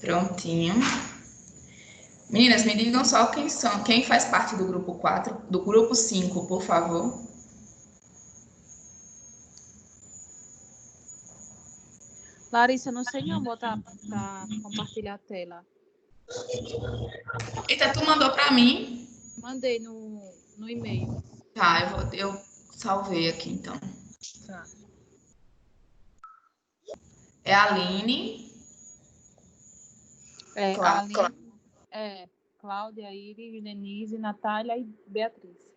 Prontinho. Meninas, me digam só quem faz parte do grupo 4, do grupo 5, por favor. Larissa, não sei não botar para compartilhar a tela. Eita, tu mandou para mim? Mandei no e-mail. Tá, eu salvei aqui então. Tá. É a Aline. Cláudia, Iris, Denise, Natália e Beatriz.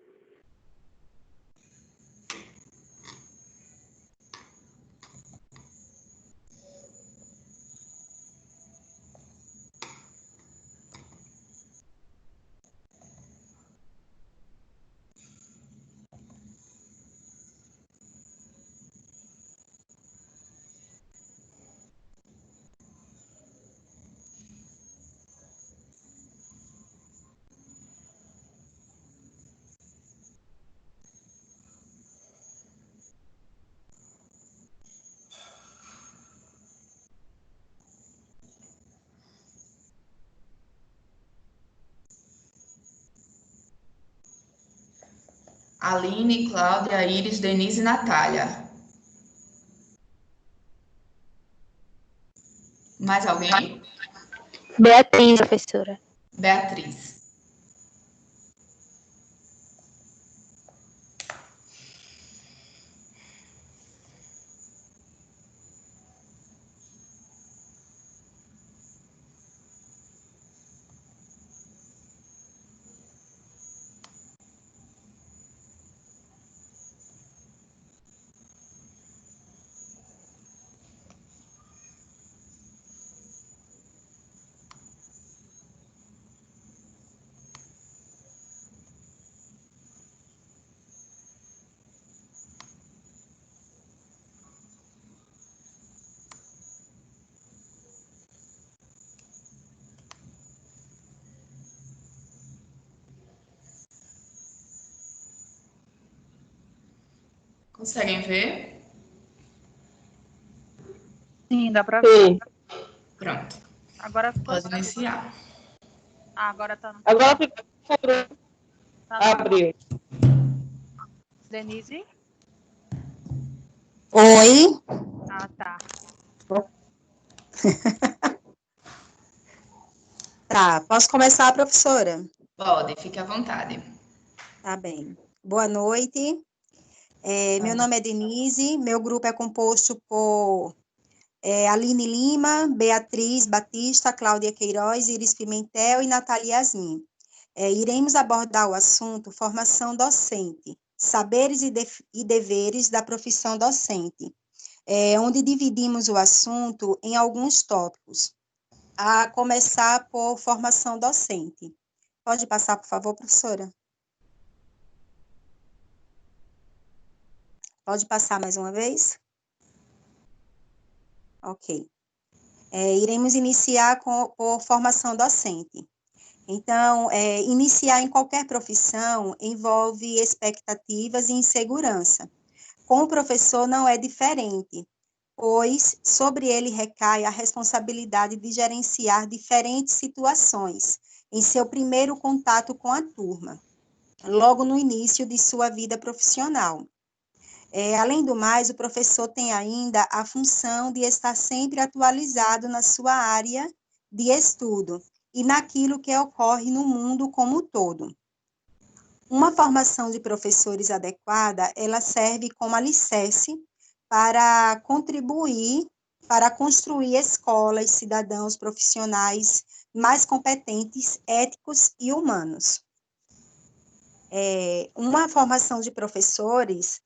Aline, Cláudia, Iris, Denise e Natália. Mais alguém? Beatriz, professora. Beatriz. Conseguem ver? Sim, dá para ver. Pronto. Agora pode iniciar. Agora tá no... Agora fica... Abriu. Denise? Oi. Ah, tá. Tá, posso começar, professora? Pode, fique à vontade. Tá bem. Boa noite. Meu nome é Denise, meu grupo é composto por Aline Lima, Beatriz Batista, Cláudia Queiroz, Iris Pimentel e Natália Yasmin. Iremos abordar o assunto formação docente, saberes e deveres da profissão docente, onde dividimos o assunto em alguns tópicos, a começar por formação docente. Pode passar, por favor, professora? Pode passar mais uma vez? Ok. Iremos iniciar por formação docente. Então, iniciar em qualquer profissão envolve expectativas e insegurança. Com o professor não é diferente, pois sobre ele recai a responsabilidade de gerenciar diferentes situações em seu primeiro contato com a turma, logo no início de sua vida profissional. Além do mais, o professor tem ainda a função de estar sempre atualizado na sua área de estudo e naquilo que ocorre no mundo como um todo. Uma formação de professores adequada, ela serve como alicerce para contribuir, para construir escolas, cidadãos profissionais mais competentes, éticos e humanos. Uma formação de professores,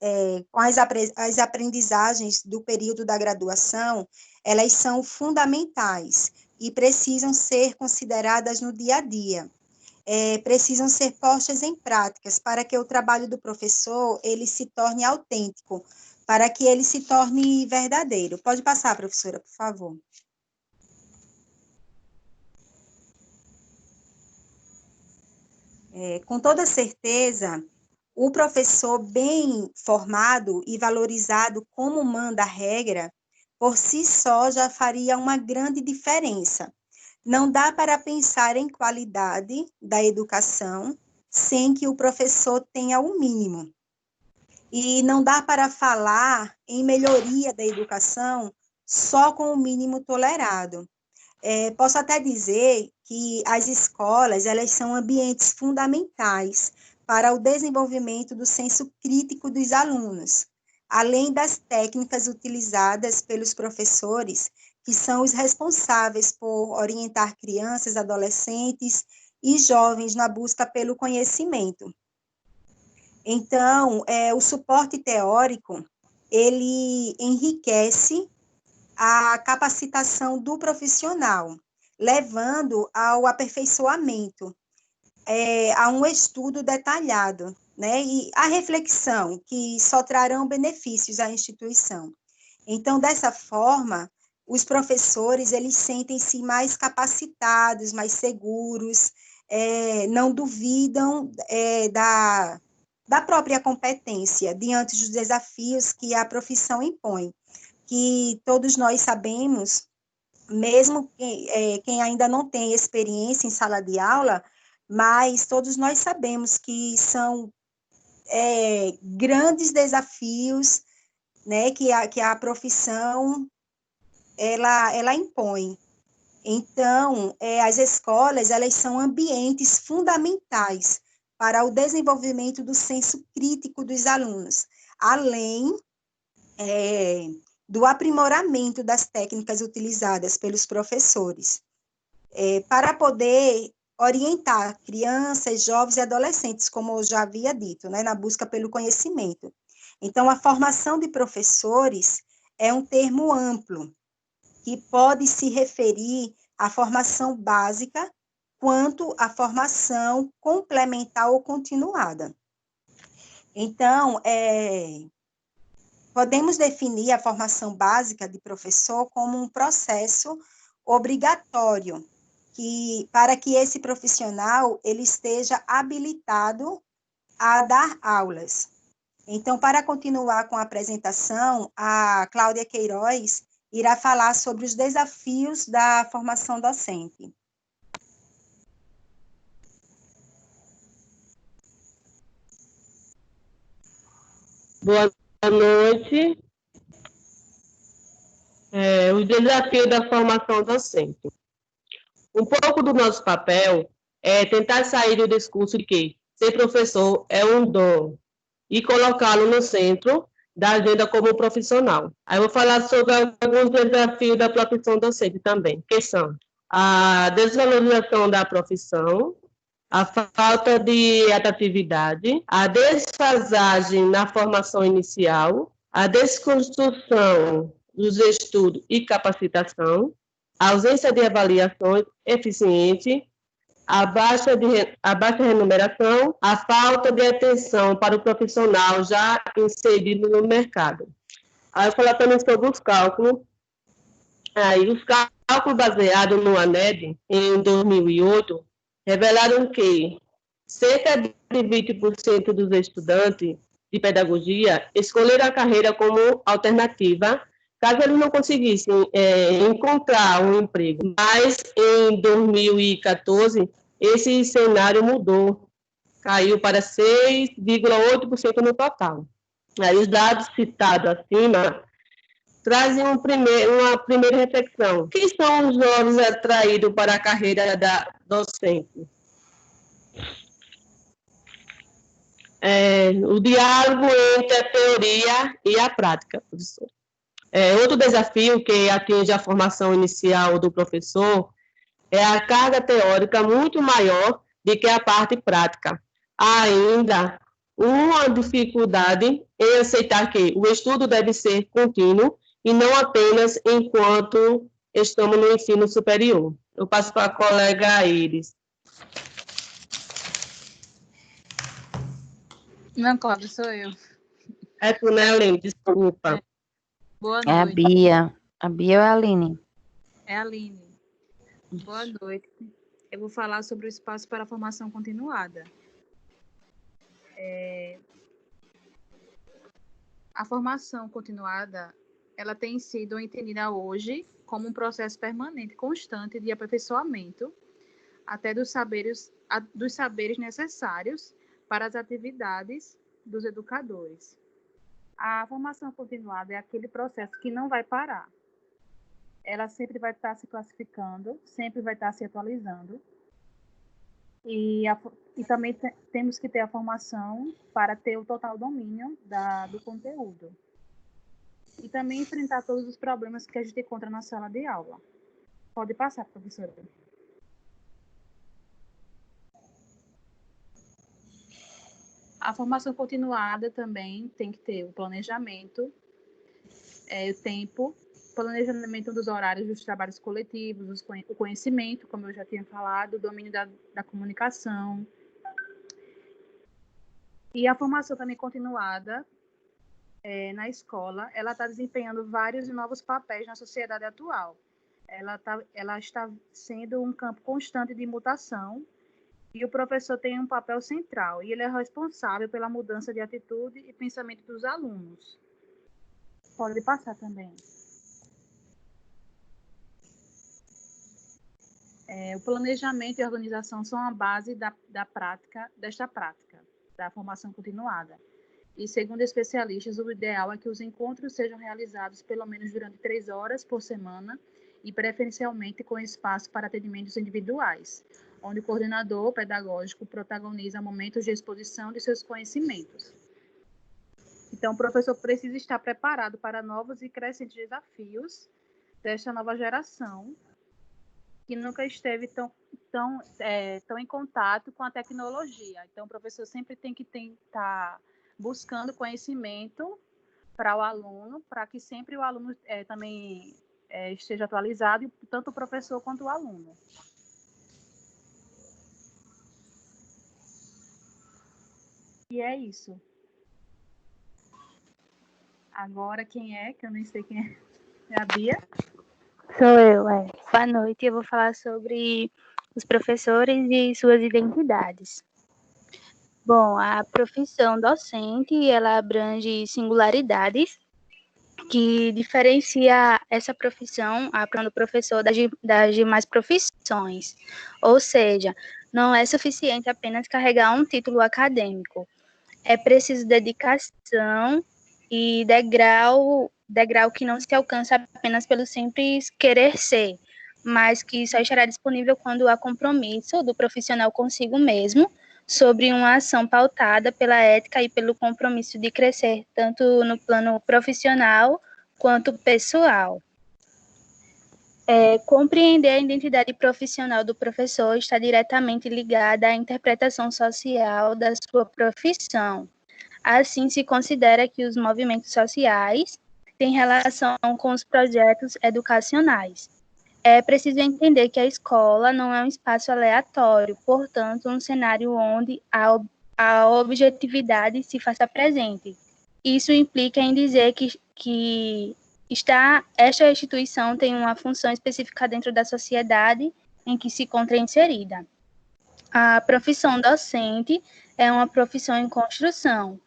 com as aprendizagens do período da graduação, elas são fundamentais e precisam ser consideradas no dia a dia. Precisam ser postas em práticas para que o trabalho do professor ele se torne autêntico, para que ele se torne verdadeiro. Pode passar, professora, por favor. Com toda certeza, o professor bem formado e valorizado como manda a regra, por si só já faria uma grande diferença. Não dá para pensar em qualidade da educação sem que o professor tenha o mínimo. E não dá para falar em melhoria da educação só com o mínimo tolerado. Posso até dizer que as escolas, elas são ambientes fundamentais para o desenvolvimento do senso crítico dos alunos, além das técnicas utilizadas pelos professores, que são os responsáveis por orientar crianças, adolescentes e jovens na busca pelo conhecimento. Então, o suporte teórico, ele enriquece a capacitação do profissional, levando ao aperfeiçoamento, a um estudo detalhado, né, e a reflexão, que só trarão benefícios à instituição. Então, dessa forma, os professores, eles sentem-se mais capacitados, mais seguros, não duvidam da própria competência diante dos desafios que a profissão impõe, que todos nós sabemos, mesmo quem ainda não tem experiência em sala de aula, mas todos nós sabemos que são grandes desafios, né, que a profissão ela impõe. Então, as escolas, elas são ambientes fundamentais para o desenvolvimento do senso crítico dos alunos, além do aprimoramento das técnicas utilizadas pelos professores, para poder orientar crianças, jovens e adolescentes, como eu já havia dito, né, na busca pelo conhecimento. Então, a formação de professores é um termo amplo, que pode se referir à formação básica, quanto à formação complementar ou continuada. Então, podemos definir a formação básica de professor como um processo obrigatório, para que esse profissional ele esteja habilitado a dar aulas. Então, para continuar com a apresentação, a Cláudia Queiroz irá falar sobre os desafios da formação docente. Boa noite. O desafio da formação docente. Um pouco do nosso papel é tentar sair do discurso de que ser professor é um dom e colocá-lo no centro da agenda como profissional. Aí eu vou falar sobre alguns desafios da profissão docente também, que são a desvalorização da profissão, a falta de atratividade, a desfasagem na formação inicial, a desconstrução dos estudos e capacitação, a ausência de avaliações eficientes, a baixa remuneração, a falta de atenção para o profissional já inserido no mercado. Aí eu vou falar também sobre os cálculos. Aí, os cálculos baseados no ANED, em 2008, revelaram que cerca de 20% dos estudantes de pedagogia escolheram a carreira como alternativa, caso eles não conseguissem encontrar um emprego. Mas, em 2014, esse cenário mudou, caiu para 6,8% no total. Aí, os dados citados acima trazem uma primeira reflexão. Quem são os jovens atraídos para a carreira da docente? O diálogo entre a teoria e a prática, professor. Outro desafio que atinge a formação inicial do professor é a carga teórica muito maior do que a parte prática. Há ainda uma dificuldade em aceitar que o estudo deve ser contínuo e não apenas enquanto estamos no ensino superior. Eu passo para a colega Iris. Não, Cláudia, sou eu. É tu, né, Aline? Desculpa. Boa noite. É a Bia. A Bia ou a Aline? É a Aline. Boa noite. Eu vou falar sobre o espaço para a formação continuada. A formação continuada, ela tem sido entendida hoje como um processo permanente, constante de aperfeiçoamento, até dos saberes necessários para as atividades dos educadores. A formação continuada é aquele processo que não vai parar. Ela sempre vai estar se classificando, sempre vai estar se atualizando. E também temos que ter a formação para ter o total domínio do conteúdo. E também enfrentar todos os problemas que a gente encontra na sala de aula. Pode passar, professora. A formação continuada também tem que ter o planejamento, o tempo, planejamento dos horários dos trabalhos coletivos, o conhecimento, como eu já tinha falado, o domínio da comunicação. E a formação também continuada na escola, ela está desempenhando vários e novos papéis na sociedade atual. Ela está sendo um campo constante de mutação, e o professor tem um papel central, e ele é responsável pela mudança de atitude e pensamento dos alunos. Pode passar também. O planejamento e a organização são a base desta prática, da formação continuada. E, segundo especialistas, o ideal é que os encontros sejam realizados pelo menos durante 3 horas por semana e, preferencialmente, com espaço para atendimentos individuais, onde o coordenador pedagógico protagoniza momentos de exposição de seus conhecimentos. Então, o professor precisa estar preparado para novos e crescentes desafios desta nova geração, que nunca esteve tão em contato com a tecnologia. Então, o professor sempre tem que estar buscando conhecimento para o aluno, para que sempre o aluno também esteja atualizado, tanto o professor quanto o aluno. E é isso. Agora, quem é? Que eu nem sei quem é. É a Bia? Sou eu, Boa noite, eu vou falar sobre os professores e suas identidades. Bom, a profissão docente, ela abrange singularidades que diferencia essa profissão, a profissão do professor, das demais profissões. Ou seja, não é suficiente apenas carregar um título acadêmico. É preciso dedicação e degrau que não se alcança apenas pelo simples querer ser, mas que só estará disponível quando há compromisso do profissional consigo mesmo, sobre uma ação pautada pela ética e pelo compromisso de crescer, tanto no plano profissional quanto pessoal. Compreender a identidade profissional do professor está diretamente ligada à interpretação social da sua profissão. Assim, se considera que os movimentos sociais têm relação com os projetos educacionais. É preciso entender que a escola não é um espaço aleatório, portanto, um cenário onde a objetividade se faça presente. Isso implica em dizer que esta instituição tem uma função específica dentro da sociedade em que se encontra inserida. A profissão docente é uma profissão em construção,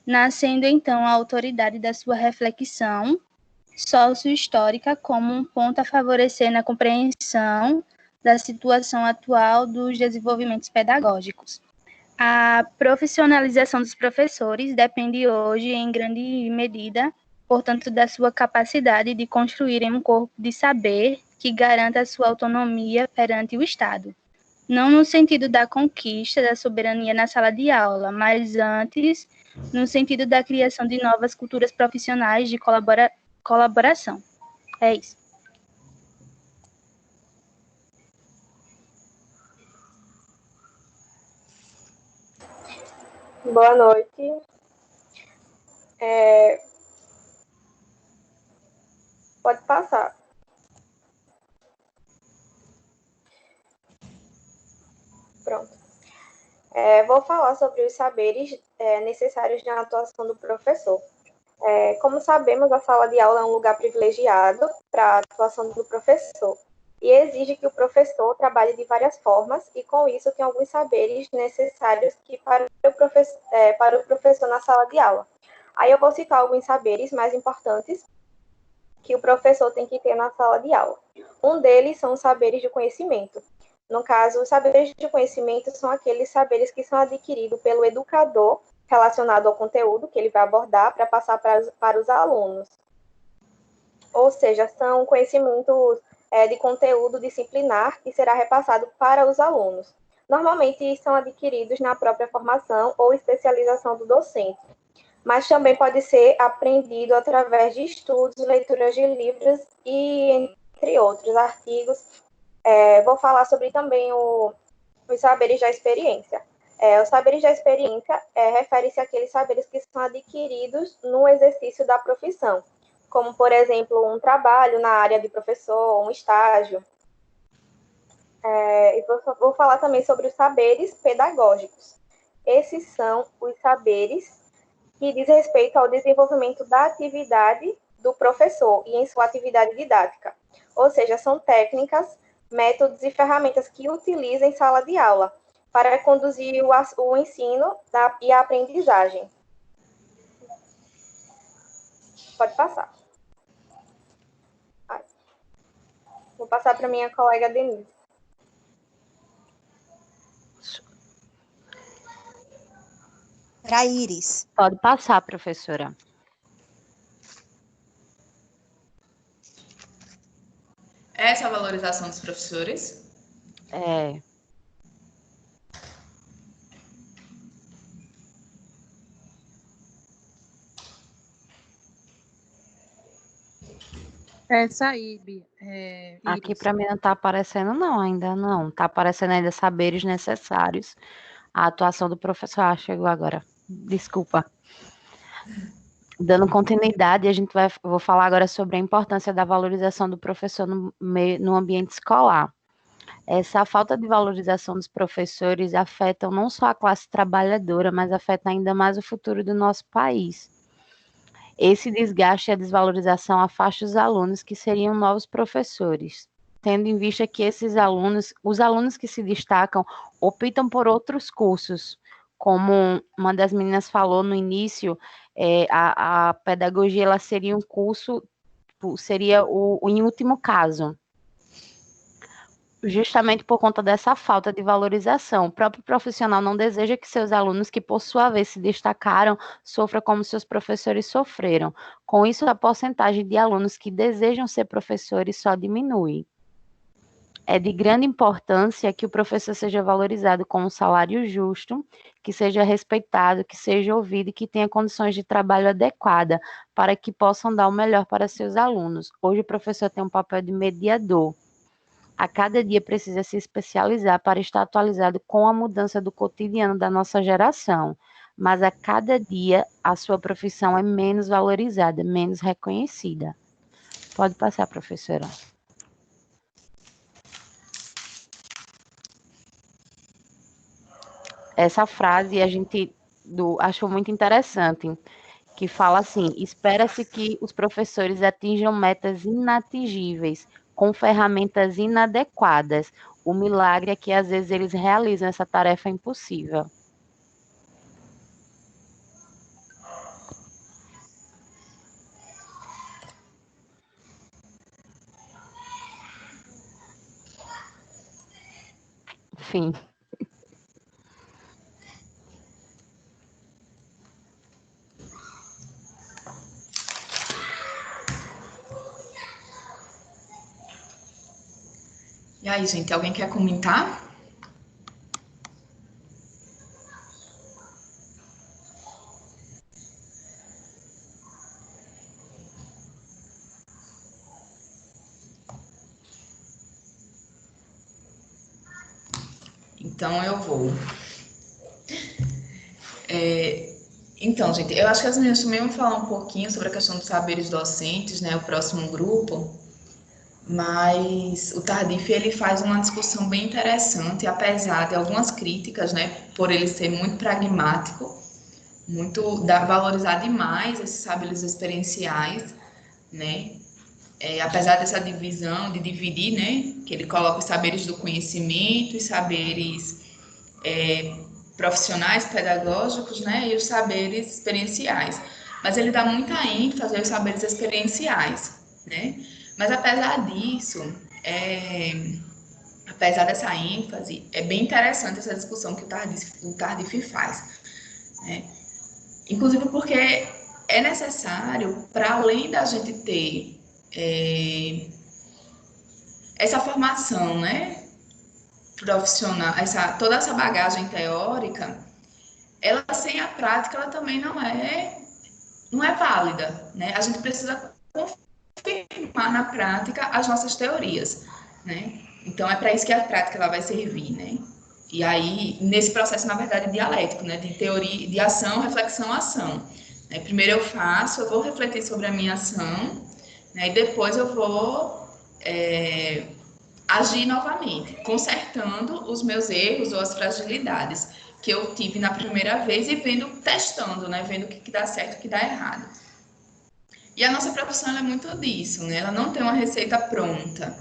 nascendo então a autoridade da sua reflexão sócio-histórica como um ponto a favorecer na compreensão da situação atual dos desenvolvimentos pedagógicos. A profissionalização dos professores depende hoje, em grande medida, portanto, da sua capacidade de construírem um corpo de saber que garanta a sua autonomia perante o Estado. Não no sentido da conquista da soberania na sala de aula, mas antes no sentido da criação de novas culturas profissionais de colaboração. É isso. Boa noite. Pode passar. Pronto. Vou falar sobre os saberes necessários na atuação do professor. Como sabemos, a sala de aula é um lugar privilegiado para a atuação do professor e exige que o professor trabalhe de várias formas e, com isso, tem alguns saberes necessários para o professor na sala de aula. Aí eu vou citar alguns saberes mais importantes, que o professor tem que ter na sala de aula. Um deles são os saberes de conhecimento. No caso, os saberes de conhecimento são aqueles saberes que são adquiridos pelo educador relacionado ao conteúdo que ele vai abordar para passar para os alunos. Ou seja, são conhecimentos de conteúdo disciplinar que será repassado para os alunos. Normalmente são adquiridos na própria formação ou especialização do docente, mas também pode ser aprendido através de estudos, leituras de livros e entre outros artigos. Vou falar sobre também os saberes da experiência. Os saberes da experiência refere-se àqueles saberes que são adquiridos no exercício da profissão, como, por exemplo, um trabalho na área de professor, um estágio. E vou falar também sobre os saberes pedagógicos. Esses são os saberes que diz respeito ao desenvolvimento da atividade do professor e em sua atividade didática. Ou seja, são técnicas, métodos e ferramentas que utiliza em sala de aula para conduzir o ensino e a aprendizagem. Pode passar. Vou passar para minha colega Denise. Para Iris. Pode passar, professora. Essa é a valorização dos professores? Essa aí, Aqui Iris. para mim não está aparecendo, não, ainda não. Está aparecendo ainda saberes necessários. A atuação do professor. Chegou agora. Desculpa. Dando continuidade, vou falar agora sobre a importância da valorização do professor no ambiente escolar. Essa falta de valorização dos professores afeta não só a classe trabalhadora, mas afeta ainda mais o futuro do nosso país. Esse desgaste e a desvalorização afasta os alunos que seriam novos professores, tendo em vista que os alunos que se destacam, optam por outros cursos, como uma das meninas falou no início, a pedagogia ela seria um curso, seria em último caso, justamente por conta dessa falta de valorização. O próprio profissional não deseja que seus alunos, que por sua vez se destacaram, sofram como seus professores sofreram. Com isso, a porcentagem de alunos que desejam ser professores só diminui. É de grande importância que o professor seja valorizado com um salário justo, que seja respeitado, que seja ouvido e que tenha condições de trabalho adequadas para que possam dar o melhor para seus alunos. Hoje o professor tem um papel de mediador. A cada dia precisa se especializar para estar atualizado com a mudança do cotidiano da nossa geração, mas a cada dia a sua profissão é menos valorizada, menos reconhecida. Pode passar, professora. Essa frase a gente achou muito interessante, que fala assim: espera-se que os professores atinjam metas inatingíveis, com ferramentas inadequadas. O milagre é que às vezes eles realizam essa tarefa impossível. Fim. E aí, gente, alguém quer comentar? Então, eu vou. Então, gente, eu acho que as meninas também vão falar um pouquinho sobre a questão dos saberes docentes, né, o próximo grupo, mas o Tardif, ele faz uma discussão bem interessante, apesar de algumas críticas, né, por ele ser muito pragmático, valorizar demais esses saberes experienciais, né, apesar dessa divisão, de dividir, né, que ele coloca os saberes do conhecimento, os saberes profissionais, pedagógicos, né, e os saberes experienciais. Mas ele dá muita ênfase aos saberes experienciais, né? Mas apesar disso, apesar dessa ênfase, é bem interessante essa discussão que o Tardif faz, né? Inclusive porque é necessário, para além da gente ter essa formação, né, profissional, toda essa bagagem teórica, ela sem a prática, ela também não é válida, né? A gente precisa confirmar na prática as nossas teorias, né? Então, é para isso que a prática ela vai servir, né? E aí, nesse processo, na verdade, dialético, né? De teoria, de ação, reflexão, ação. Né? Primeiro eu vou refletir sobre a minha ação, né? E depois eu vou agir novamente, consertando os meus erros ou as fragilidades que eu tive na primeira vez e testando, né? Vendo o que dá certo e o que dá errado. E a nossa profissão é muito disso, né? Ela não tem uma receita pronta,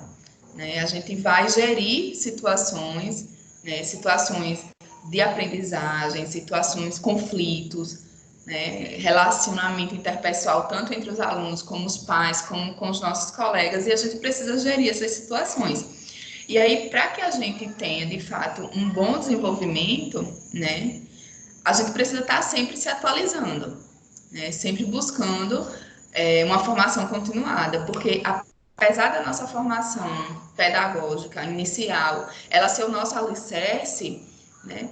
né? A gente vai gerir situações, né? Situações de aprendizagem, situações, conflitos, né? Relacionamento interpessoal, tanto entre os alunos como os pais, como com os nossos colegas, e a gente precisa gerir essas situações. E aí, para que a gente tenha, de fato, um bom desenvolvimento, né? A gente precisa estar sempre se atualizando, né? Sempre buscando uma formação continuada, porque apesar da nossa formação pedagógica inicial, ela ser o nosso alicerce, né?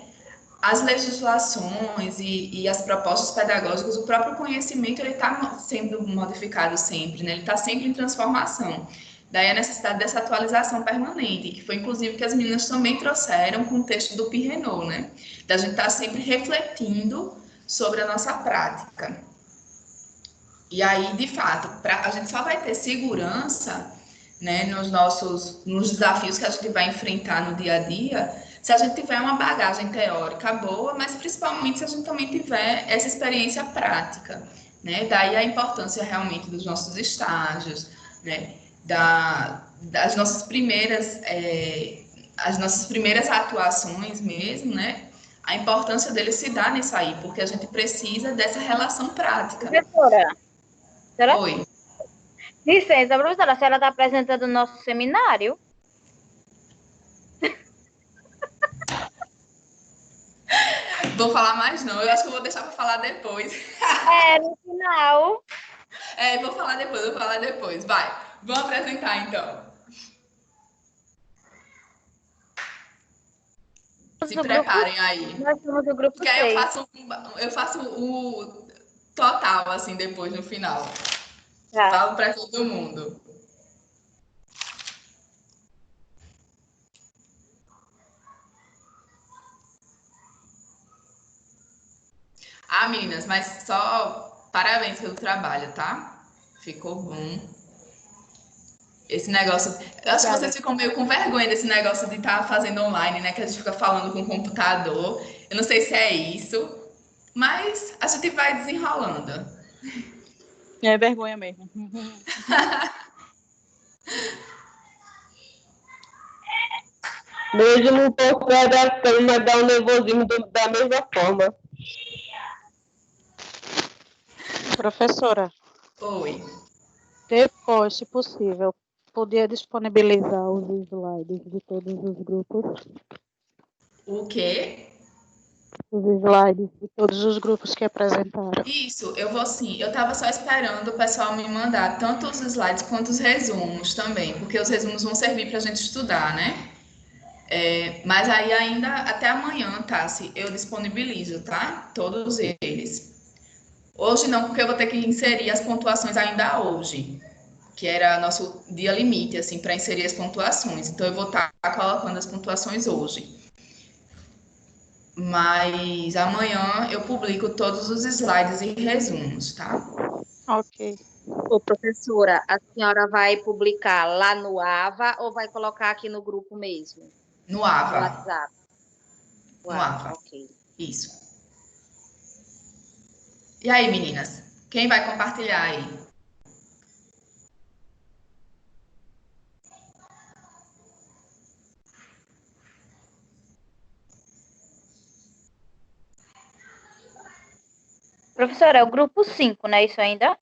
As legislações e as propostas pedagógicas, o próprio conhecimento, ele está sendo modificado sempre, né? Ele está sempre em transformação. Daí a necessidade dessa atualização permanente, que foi inclusive que as meninas também trouxeram com o texto do Pirrenault, né? Da gente estar sempre refletindo sobre a nossa prática. E aí, de fato, a gente só vai ter segurança, né, nos desafios que a gente vai enfrentar no dia a dia, se a gente tiver uma bagagem teórica boa, mas principalmente se a gente também tiver essa experiência prática, né? Daí a importância realmente dos nossos estágios, né? Das nossas as nossas primeiras atuações mesmo, né? A importância dele se dá nisso aí, porque a gente precisa dessa relação prática. Professora, Oi. Licença, professora, a senhora está apresentando o nosso seminário? Vou falar mais não, eu acho que eu vou deixar para falar depois. No final. Vou falar depois. Vai, vamos apresentar então. Se preparem aí. Nós somos do grupo Porque aí 6. eu faço o total, assim, depois, no final. Tá. Falo para todo mundo. Ah, meninas, mas só parabéns pelo trabalho, tá? Ficou bom. Esse negócio. Eu acho que vocês ficam meio com vergonha desse negócio de estar fazendo online, né? Que a gente fica falando com o computador. Eu não sei se é isso, mas a gente vai desenrolando. É vergonha mesmo. Mesmo um pouco adaptando, mas dá um nervosismo da mesma forma. Professora, Oi. depois, se possível, podia disponibilizar os slides de todos os grupos? O quê? Os slides de todos os grupos que apresentaram. Isso, eu vou sim. Eu estava só esperando o pessoal me mandar tanto os slides quanto os resumos também, porque os resumos vão servir para a gente estudar, né? Mas aí ainda até amanhã, Tassi, eu disponibilizo, tá? Todos eles. Hoje não, porque eu vou ter que inserir as pontuações ainda hoje, que era nosso dia limite, assim, para inserir as pontuações. Então, eu vou estar colocando as pontuações hoje. Mas amanhã eu publico todos os slides e resumos, tá? Ok. Ô, professora, a senhora vai publicar lá no AVA ou vai colocar aqui no grupo mesmo? No No AVA. WhatsApp? No AVA. Ok. Isso. E aí, meninas? Quem vai compartilhar aí? Professora, é o grupo 5, né? Isso ainda?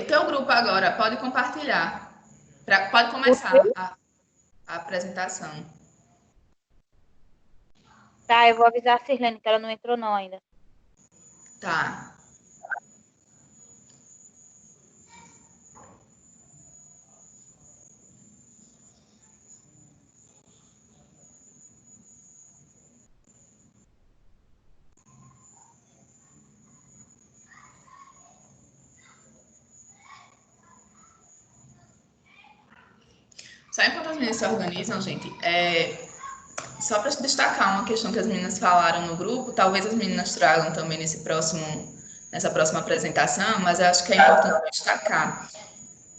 O teu grupo agora pode compartilhar. Pode começar a apresentação. Tá, eu vou avisar a Sirlene que ela não entrou não ainda. Tá. Só enquanto as meninas se organizam, gente, só para destacar uma questão que as meninas falaram no grupo, talvez as meninas tragam também nessa próxima apresentação, mas eu acho que é importante destacar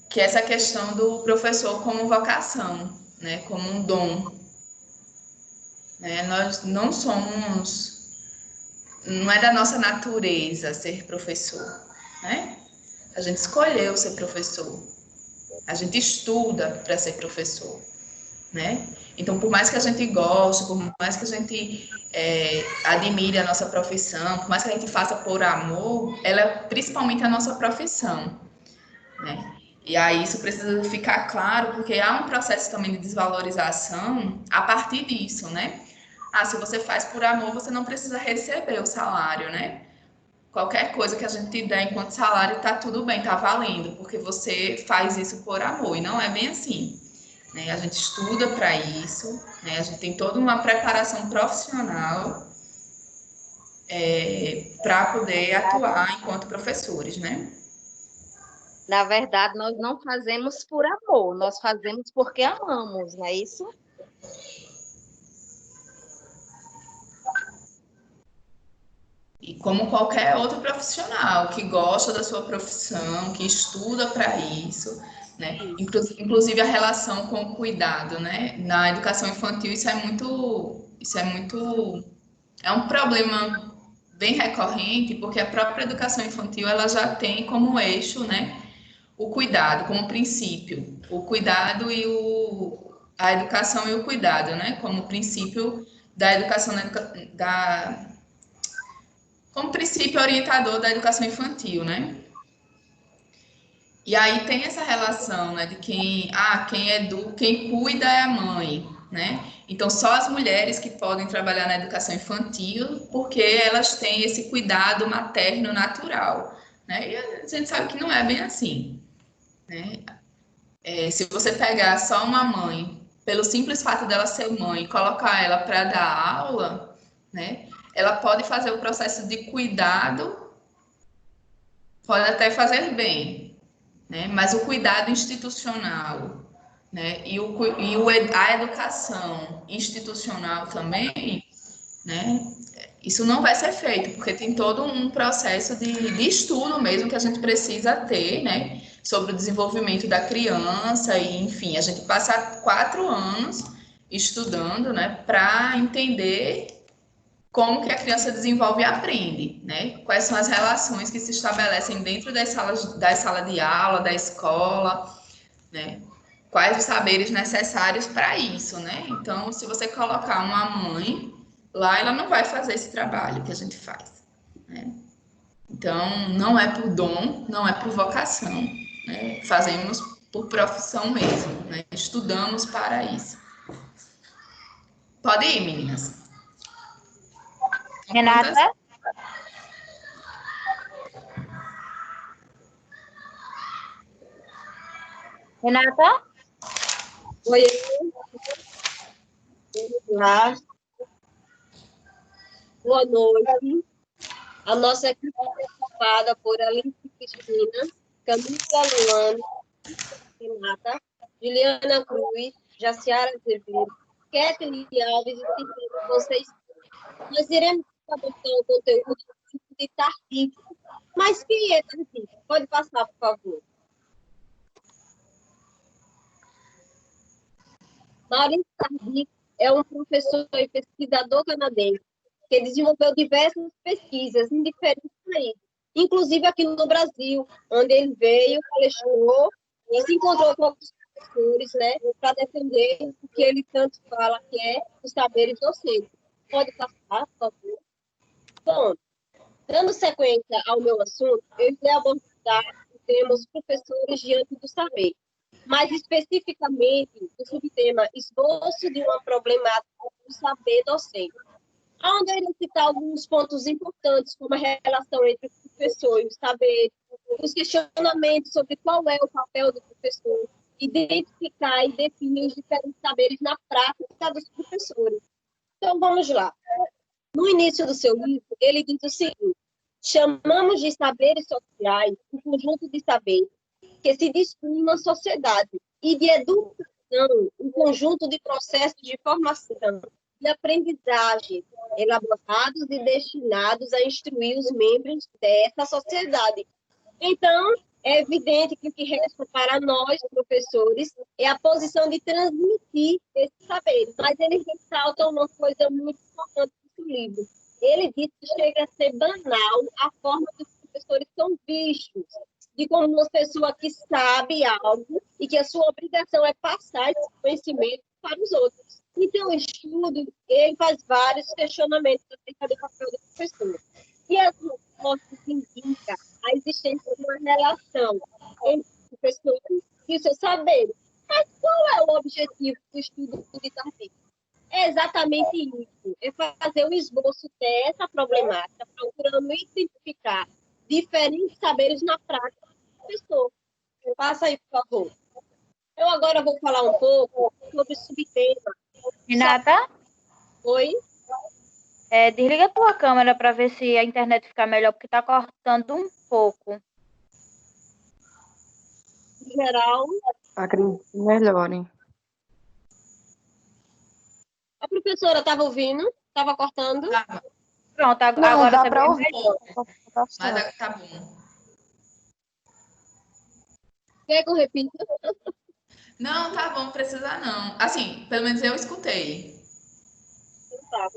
que essa questão do professor como vocação, né, como um dom. Né? Nós não somos, não é da nossa natureza ser professor, né? A gente escolheu ser professor, a gente estuda para ser professor, né? Então, por mais que a gente goste, por mais que a gente admire a nossa profissão, por mais que a gente faça por amor, ela é principalmente a nossa profissão, né? E aí isso precisa ficar claro, porque há um processo também de desvalorização a partir disso, né? Se você faz por amor, você não precisa receber o salário, né? Qualquer coisa que a gente te der enquanto salário, tá tudo bem, tá valendo, porque você faz isso por amor, e não é bem assim. Né? A gente estuda para isso, né? A gente tem toda uma preparação profissional para poder atuar enquanto professores, né? Na verdade, nós não fazemos por amor, nós fazemos porque amamos, não é isso? E como qualquer outro profissional que gosta da sua profissão, que estuda para isso, né? Inclusive a relação com o cuidado, né? Na educação infantil é um problema bem recorrente, porque a própria educação infantil ela já tem como eixo, né? O cuidado como princípio, o cuidado e a educação e o cuidado, né? Como princípio da educação como princípio orientador da educação infantil, né? E aí tem essa relação, né, de quem cuida é a mãe, né? Então só as mulheres que podem trabalhar na educação infantil, porque elas têm esse cuidado materno natural, né? E a gente sabe que não é bem assim, né? Se você pegar só uma mãe, pelo simples fato dela ser mãe, e colocar ela para dar aula, né? Ela pode fazer o processo de cuidado, pode até fazer bem, né? Mas o cuidado institucional, né? A educação institucional também, né? Isso não vai ser feito, porque tem todo um processo de estudo mesmo que a gente precisa ter, né? Sobre o desenvolvimento da criança, e enfim, a gente passa 4 anos estudando, né? Para entender como que a criança desenvolve e aprende, né? Quais são as relações que se estabelecem dentro das sala de aula, da escola, né? Quais os saberes necessários para isso, né? Então, se você colocar uma mãe lá, ela não vai fazer esse trabalho que a gente faz, né? Então, não é por dom, não é por vocação, né? Fazemos por profissão mesmo, né? Estudamos para isso. Pode ir, meninas. Renata? Renata? Oi. Olá. Boa noite. A nossa equipe é formada por Alice Cristina, Camila Luana, Renata, Juliana Cruz, Jaciara Azevedo, Kathleen Alves e Cristina vocês. Nós iremos adotar o conteúdo de Tardif. Mas quem é Tardif? Pode passar, por favor. Maurice Tardif é um professor e pesquisador canadense que desenvolveu diversas pesquisas em diferentes países, inclusive aqui no Brasil, onde ele veio, palestrou e se encontrou com alguns professores, né, para defender o que ele tanto fala, que é os saberes docentes. Pode passar, por favor? Bom, dando sequência ao meu assunto, eu irei abordar o temos professores diante do saber. Mais especificamente, o subtema esboço de uma problemática do saber docente. Onde eu irei citar alguns pontos importantes, como a relação entre o professor e o saber, os questionamentos sobre qual é o papel do professor, identificar e definir os diferentes saberes na prática dos professores. Então, vamos lá. No início do seu livro, ele diz o seguinte: chamamos de saberes sociais um conjunto de saberes que se dispõe na sociedade, e de educação um conjunto de processos de formação e aprendizagem elaborados e destinados a instruir os membros dessa sociedade. Então, é evidente que o que resta para nós, professores, é a posição de transmitir esse saber. Mas ele ressalta uma coisa muito importante no livro. Ele diz que chega a ser banal a forma que os professores são vistos, de como uma pessoa que sabe algo e que a sua obrigação é passar esse conhecimento para os outros. Então, o estudo, ele faz vários questionamentos acerca do papel do professor. E as respostas indicam a existência de uma relação entre o professor e o seu saber. Mas qual é o objetivo do estudo de Tardif? É exatamente isso, é fazer um esboço dessa problemática, procurando identificar diferentes saberes na prática do professor. Passa aí, por favor. Eu agora vou falar um pouco sobre o subtema. Renata? Oi? Desliga a tua câmera para ver se a internet fica melhor, porque está cortando um pouco. Em geral. Acredito que melhorem. A professora estava ouvindo? Estava cortando? Tava. Pronto, Não, agora dá tá para bem ouvir. melhor. Mas tá bom. Quer que eu repita? Não, tá bom, não precisa não. Assim, pelo menos eu escutei. Tá.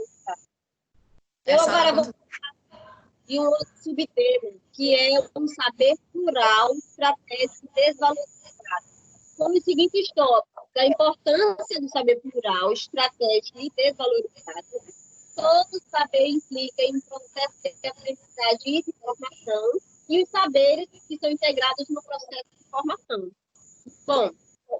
É Eu só agora quando- vou falar de um outro subtema, que é um saber plural, estratégico e desvalorizado. Com os seguintes tópicos: a importância do saber plural, estratégico e desvalorizado. Todo saber implica em um processo de aprendizagem e de formação, e os saberes que são integrados no processo de formação. Bom,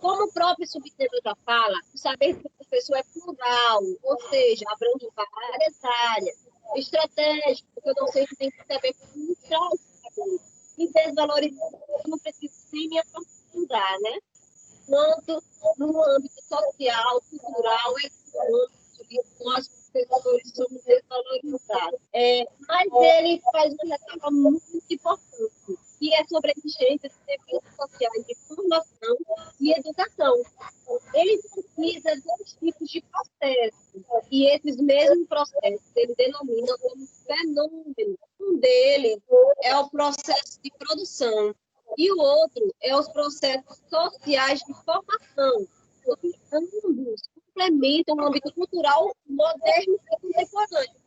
como o próprio subtema já fala, o saber do professor é plural, ou seja, abrange várias áreas. Estratégico, porque o docente tem que saber administrar esse saber. E desvalorizado, não precisa nem me aprofundar, né? Quanto no âmbito social, cultural, econômico, nós, professores, somos desvalorizados. Mas ele faz uma ressalva muito importante, que é sobre a existência de serviços sociais de formação e educação. Ele precisa de dois tipos de processos, e esses mesmos processos ele denomina como fenômenos. Um deles é o processo de produção, e o outro é os processos sociais de formação. Ambos complementam o âmbito cultural moderno e contemporâneo.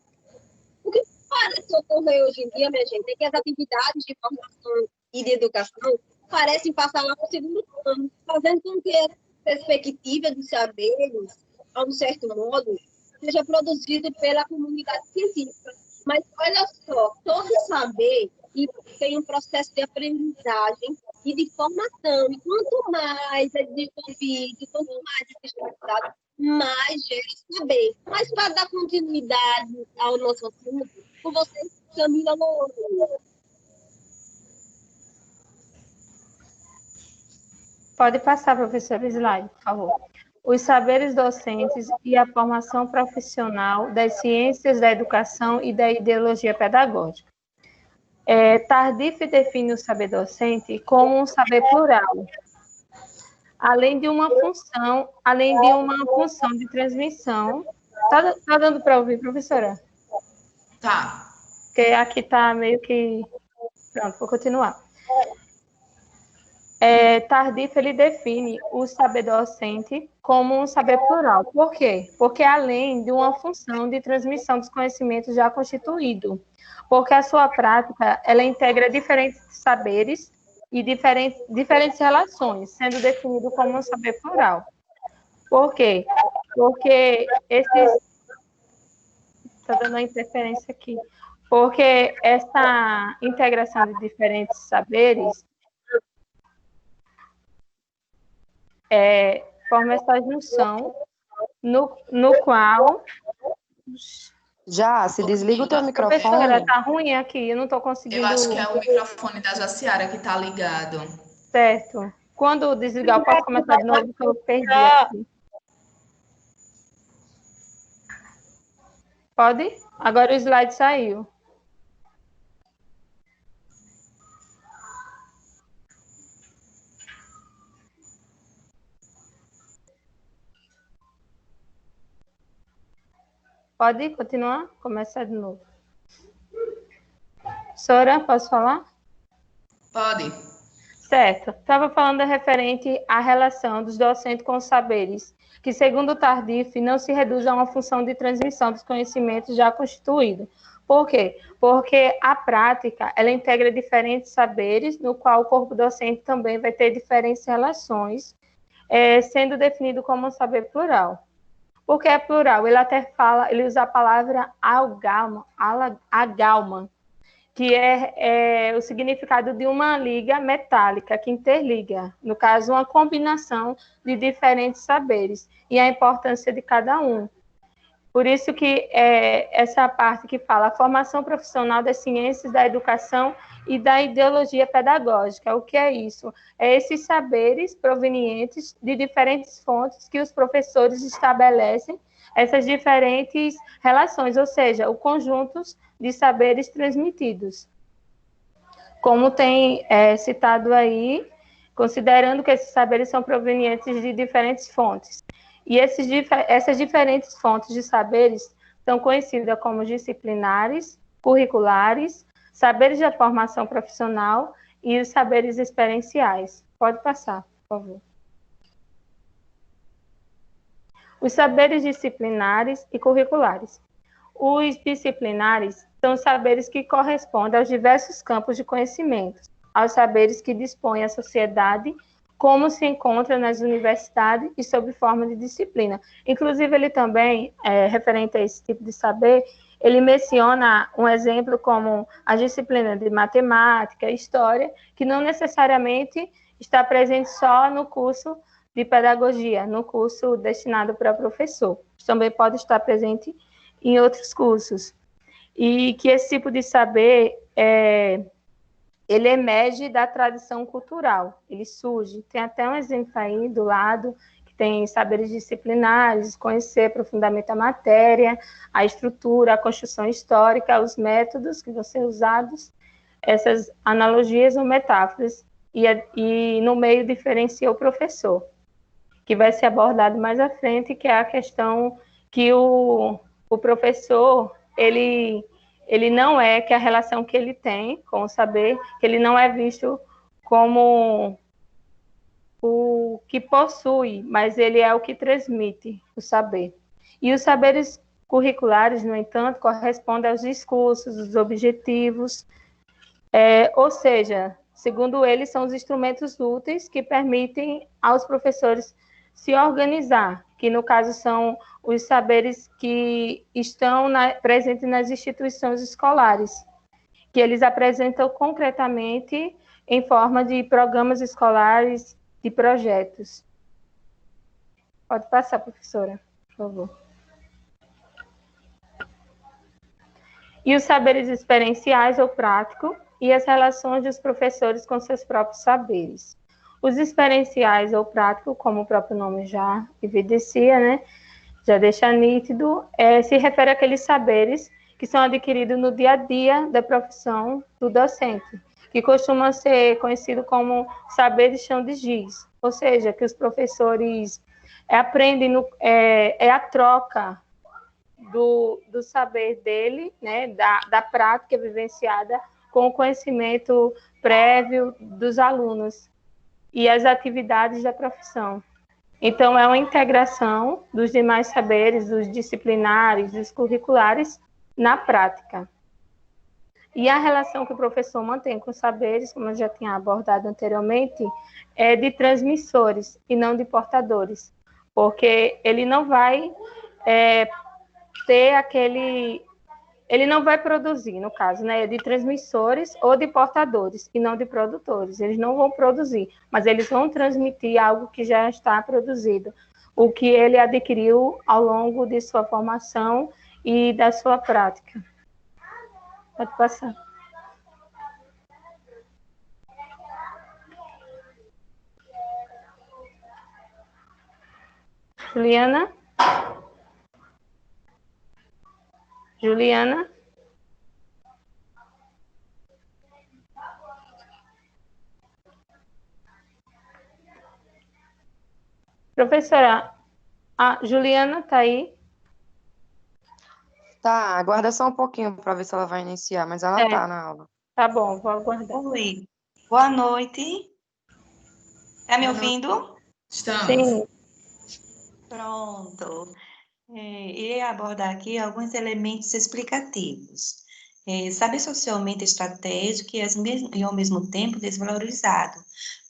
O que parece ocorrer hoje em dia, minha gente, é que as atividades de formação e de educação parecem passar lá para o segundo plano, fazendo com que a perspectiva dos saberes, a um certo modo, seja produzido pela comunidade científica. Mas olha só, todo saber tem um processo de aprendizagem e de formação. E quanto mais é desenvolvido, quanto mais é estruturado, mais gera saber. Mas para dar continuidade ao nosso assunto, com vocês, Camila Loureiro. Pode passar, professora Slide, por favor. Os saberes docentes e a formação profissional das ciências da educação e da ideologia pedagógica. Tardif define o saber docente como um saber plural, além de uma função de transmissão. Tá dando para ouvir, professora? Tá. Porque aqui tá meio que... Pronto, vou continuar. Tardif, ele define o saber docente como um saber plural. Por quê? Porque além de uma função de transmissão dos conhecimentos já constituído, porque a sua prática, ela integra diferentes saberes e diferentes relações, sendo definido como um saber plural. Por quê? Porque esses... Está dando uma interferência aqui. Porque essa integração de diferentes saberes forma essa junção no qual... Já, se desliga o teu Professora, microfone. tá ruim aqui, eu não estou conseguindo... Eu acho que é o microfone da Jaciara que está ligado. Certo. Quando desligar, eu posso começar de novo, porque eu perdi aqui. Pode? Agora o slide saiu. Pode continuar? Começar de novo. Sora, posso falar? Pode. Certo. Estava falando referente à relação dos docentes com os saberes, que, segundo o Tardif, não se reduz a uma função de transmissão dos conhecimentos já constituído. Por quê? Porque a prática, ela integra diferentes saberes, no qual o corpo docente também vai ter diferentes relações, sendo definido como um saber plural. Por que é plural? Ele até fala, ele usa a palavra agálman, que é o significado de uma liga metálica que interliga, no caso, uma combinação de diferentes saberes e a importância de cada um. Por isso que essa parte que fala a formação profissional das ciências, da educação e da ideologia pedagógica. O que é isso? É esses saberes provenientes de diferentes fontes que os professores estabelecem essas diferentes relações, ou seja, o conjunto de saberes transmitidos. Como tem citado aí, considerando que esses saberes são provenientes de diferentes fontes. E essas diferentes fontes de saberes são conhecidas como disciplinares, curriculares, saberes da formação profissional e os saberes experienciais. Pode passar, por favor. Os saberes disciplinares e curriculares. Os disciplinares são os saberes que correspondem aos diversos campos de conhecimento, aos saberes que dispõe a sociedade, como se encontra nas universidades e sob forma de disciplina. Inclusive, ele também, referente a esse tipo de saber, ele menciona um exemplo como a disciplina de matemática, história, que não necessariamente está presente só no curso de pedagogia, no curso destinado para professor. Também pode estar presente em outros cursos. E que esse tipo de saber ele emerge da tradição cultural, ele surge. Tem até um exemplo aí do lado, que tem saberes disciplinares, conhecer profundamente a matéria, a estrutura, a construção histórica, os métodos que vão ser usados, essas analogias ou metáforas, e no meio diferencia o professor, que vai ser abordado mais à frente, que é a questão que o professor, ele não é, que a relação que ele tem com o saber, que ele não é visto como o que possui, mas ele é o que transmite o saber. E os saberes curriculares, no entanto, correspondem aos discursos, os objetivos, ou seja, segundo eles, são os instrumentos úteis que permitem aos professores se organizar, que no caso são os saberes que estão presentes nas instituições escolares, que eles apresentam concretamente em forma de programas escolares, de projetos. Pode passar, professora, por favor. E os saberes experienciais ou práticos e as relações dos professores com seus próprios saberes. Os experienciais ou práticos, como o próprio nome já evidencia, né, já deixa nítido, se refere àqueles saberes que são adquiridos no dia a dia da profissão do docente, que costumam ser conhecidos como saberes chão de giz, ou seja, que os professores aprendem, a troca do saber dele, né, da prática vivenciada com o conhecimento prévio dos alunos e as atividades da profissão. Então, é uma integração dos demais saberes, dos disciplinares, dos curriculares, na prática. E a relação que o professor mantém com os saberes, como eu já tinha abordado anteriormente, é de transmissores e não de portadores, porque ele não vai ter ele não vai produzir, no caso, né, de transmissores ou de portadores, e não de produtores. Eles não vão produzir, mas eles vão transmitir algo que já está produzido, o que ele adquiriu ao longo de sua formação e da sua prática. Pode passar. Juliana? Juliana? Professora, a Juliana está aí? Tá, aguarda só um pouquinho para ver se ela vai iniciar, mas ela tá na aula. Tá bom, vou aguardar. Oi, boa noite. Tá me Boa noite. ouvindo? Estamos. Sim. Pronto. Irei abordar aqui alguns elementos explicativos. Saber socialmente estratégico e ao mesmo tempo desvalorizado.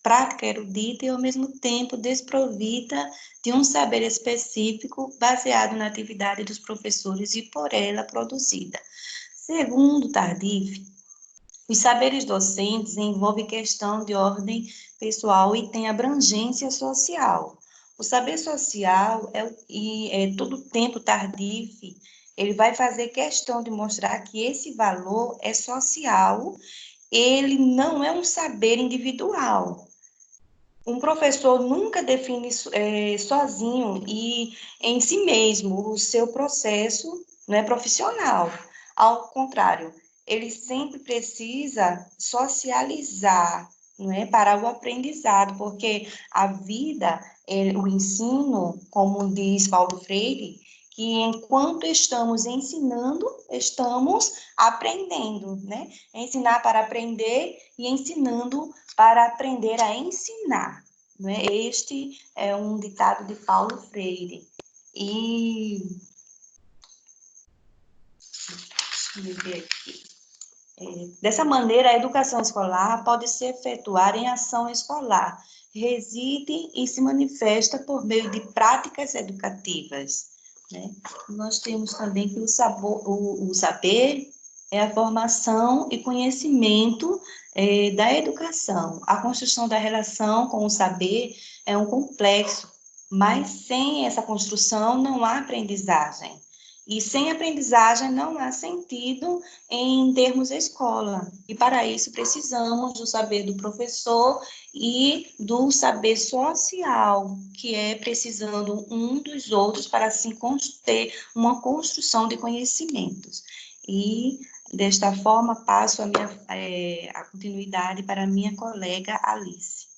Prática erudita e ao mesmo tempo desprovida de um saber específico baseado na atividade dos professores e por ela produzida. Segundo Tardif, os saberes docentes envolvem questão de ordem pessoal e tem abrangência social. O saber social todo tempo Tardif, ele vai fazer questão de mostrar que esse valor é social, ele não é um saber individual. Um professor nunca define sozinho e em si mesmo o seu processo, não é profissional. Ao contrário, ele sempre precisa socializar, não é, para o aprendizado, porque a vida, o ensino, como diz Paulo Freire, que enquanto estamos ensinando, estamos aprendendo, né? Ensinar para aprender e ensinando para aprender a ensinar, né? Este é um ditado de Paulo Freire. E deixa eu ver aqui. Dessa maneira, a educação escolar pode se efetuar em ação escolar, reside e se manifesta por meio de práticas educativas, né? Nós temos também que o saber é a formação e conhecimento da educação. A construção da relação com o saber é um complexo, mas sem essa construção não há aprendizagem. E sem aprendizagem não há sentido em termos escola. E para isso precisamos do saber do professor e do saber social, que é precisando um dos outros para assim ter uma construção de conhecimentos. E desta forma passo a continuidade para a minha colega Alice.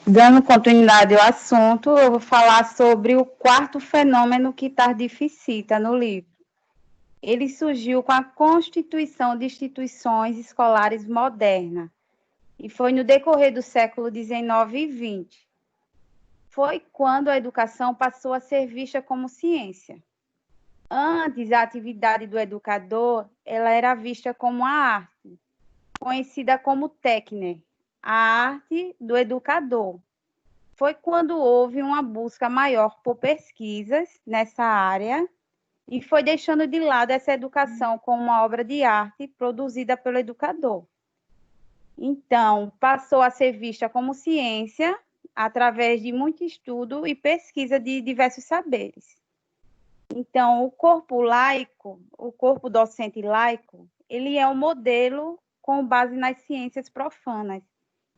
Dando continuidade ao assunto, eu vou falar sobre o quarto fenômeno que Tardif cita no livro. Ele surgiu com a constituição de instituições escolares modernas, e foi no decorrer do século XIX e XX. Foi quando a educação passou a ser vista como ciência. Antes, a atividade do educador ela era vista como a arte, conhecida como técnica, a arte do educador. Foi quando houve uma busca maior por pesquisas nessa área e foi deixando de lado essa educação como uma obra de arte produzida pelo educador. Então, passou a ser vista como ciência através de muito estudo e pesquisa de diversos saberes. Então, o corpo laico, o corpo docente laico, ele é um modelo com base nas ciências profanas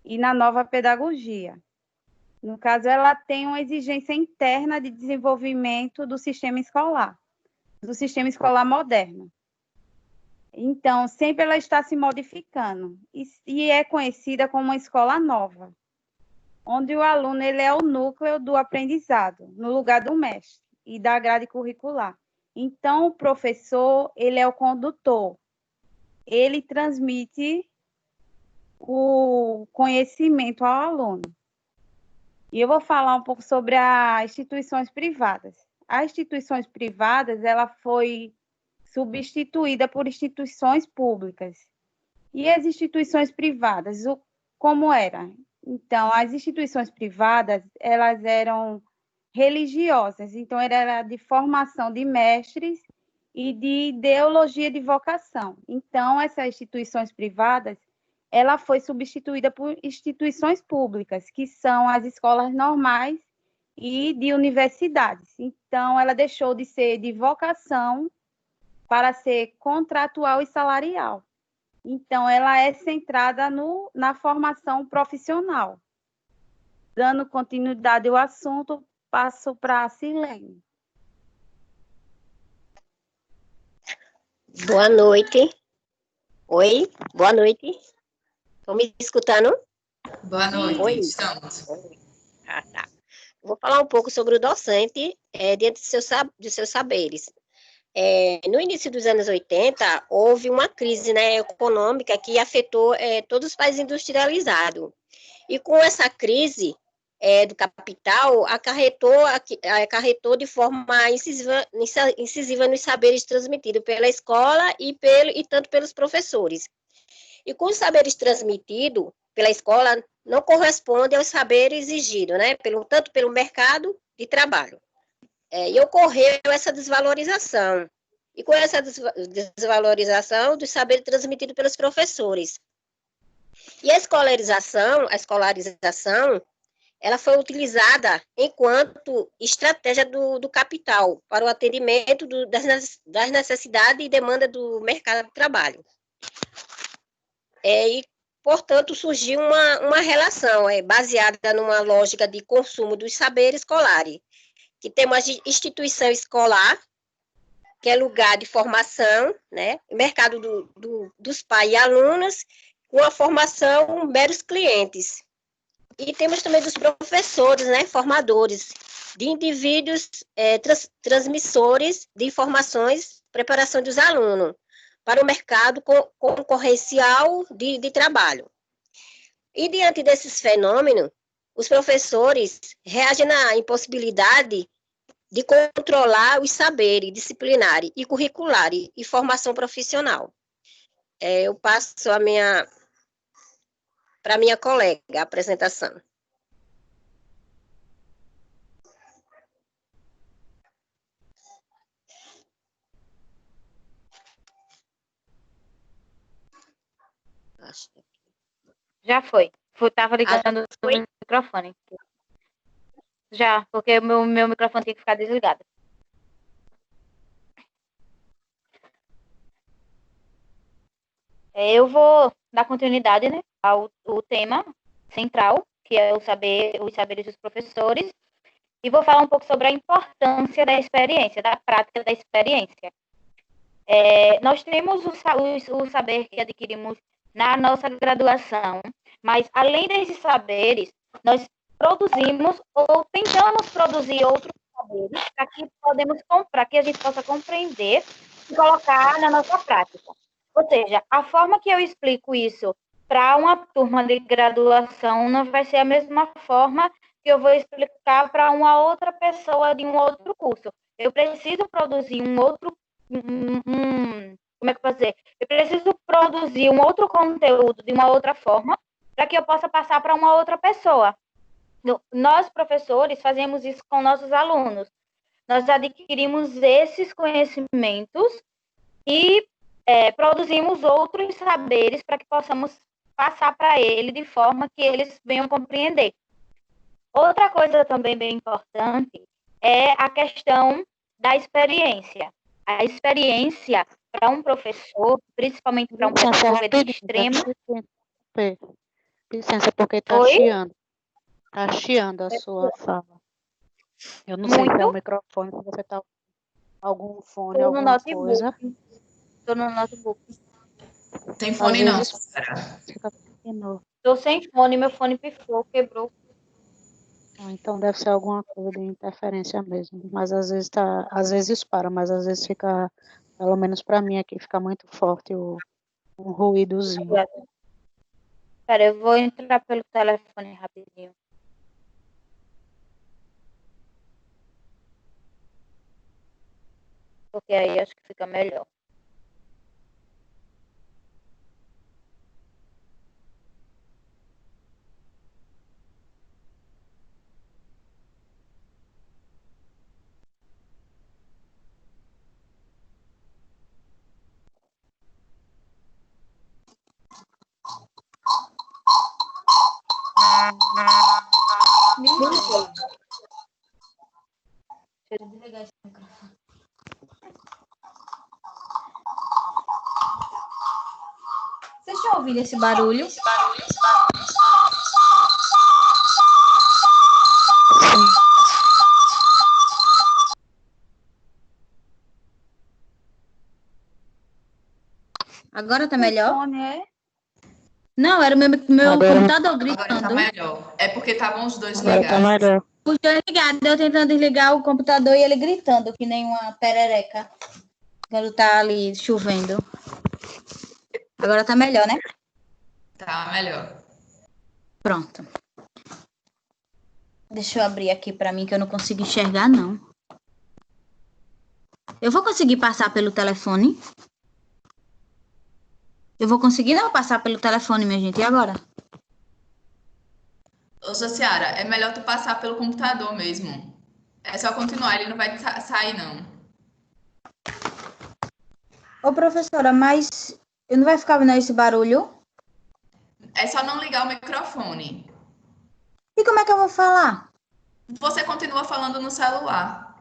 e na nova pedagogia. No caso, ela tem uma exigência interna de desenvolvimento do sistema escolar moderno. Então, sempre ela está se modificando e é conhecida como uma escola nova, onde o aluno ele é o núcleo do aprendizado, no lugar do mestre e da grade curricular. Então, o professor, ele é o condutor, ele transmite o conhecimento ao aluno. E eu vou falar um pouco sobre as instituições privadas. As instituições privadas, ela foi substituída por instituições públicas. E as instituições privadas, como era? Então, as instituições privadas, elas eram religiosas. Então, era de formação de mestres e de ideologia de vocação. Então, essas instituições privadas, ela foi substituída por instituições públicas, que são as escolas normais e de universidades. Então, ela deixou de ser de vocação para ser contratual e salarial. Então, ela é centrada na formação profissional. Dando continuidade ao assunto, passo para a Silene. Boa noite. Oi, boa noite. Estão me escutando? Boa noite, Oi. estamos. Ah, tá. Vou falar um pouco sobre o docente dentro de seus saberes. No início dos anos 80, houve uma crise, né, econômica que afetou todos os países industrializados. E com essa crise do capital, acarretou de forma incisiva nos saberes transmitidos pela escola e tanto pelos professores. E com os saberes transmitidos pela escola, não corresponde aos saberes exigidos, né, tanto pelo mercado de trabalho. E ocorreu essa desvalorização. E com essa desvalorização dos saberes transmitidos pelos professores. E a escolarização, ela foi utilizada enquanto estratégia do capital para o atendimento das necessidades e demanda do mercado de trabalho. E, portanto, surgiu uma relação baseada numa lógica de consumo dos saberes escolares, que tem uma instituição escolar, que é lugar de formação, né? Mercado dos pais e alunos, com a formação meros clientes. E temos também dos professores, né? Formadores, de indivíduos transmissores de informações, preparação dos alunos para o mercado concorrencial de trabalho. E diante desses fenômenos, os professores reagem na impossibilidade de controlar os saberes disciplinares e curriculares e formação profissional. Eu passo para a minha colega a apresentação. Já foi. Estava ligando o microfone. Já, porque o meu microfone tem que ficar desligado. Eu vou dar continuidade, né, ao tema central, que é os saberes dos professores, e vou falar um pouco sobre a importância da experiência, da prática da experiência. Nós temos o saber que adquirimos na nossa graduação, mas além desses saberes, nós produzimos ou tentamos produzir outros saberes para que a gente possa compreender e colocar na nossa prática. Ou seja, a forma que eu explico isso para uma turma de graduação não vai ser a mesma forma que eu vou explicar para uma outra pessoa de um outro curso. Eu preciso produzir como é que eu posso dizer? Eu preciso produzir um outro conteúdo de uma outra forma para que eu possa passar para uma outra pessoa. Nós, professores, fazemos isso com nossos alunos. Nós adquirimos esses conhecimentos e produzimos outros saberes para que possamos passar para ele de forma que eles venham compreender. Outra coisa também bem importante é a questão da experiência. A experiência para um professor, principalmente para um professor de extremo... Licença, porque está chiando. Está chiando a sua fala. Eu não sei se é o microfone, se você está algum fone, alguma coisa. Estou no notebook. Tem fone não. Estou sem fone, meu fone pifou, quebrou. Então deve ser alguma coisa de interferência mesmo. Mas às vezes para, mas às vezes fica, pelo menos para mim aqui, fica muito forte um ruídozinho. Espera, eu vou entrar pelo telefone rapidinho. Porque aí acho que fica melhor. Deixa eu desligar esse microfone. Vocês estão ouvindo esse barulho? Agora tá melhor? Não, era o meu computador gritando. Agora tá melhor. É porque estavam os dois Agora tá ligados. melhor. Os dois ligados, eu tentando desligar o computador e ele gritando, que nem uma perereca. Quando tá ali chovendo. Agora tá melhor, né? Tá melhor. Pronto. Deixa eu abrir aqui pra mim, que eu não consigo enxergar, não. Eu vou conseguir passar pelo telefone? Eu vou conseguir não passar pelo telefone, minha gente. E agora? Ô, Josiara, é melhor tu passar pelo computador mesmo. É só continuar, ele não vai sair, não. Ô, professora, mas não vai ficar vendo esse barulho? É só não ligar o microfone. E como é que eu vou falar? Você continua falando no celular.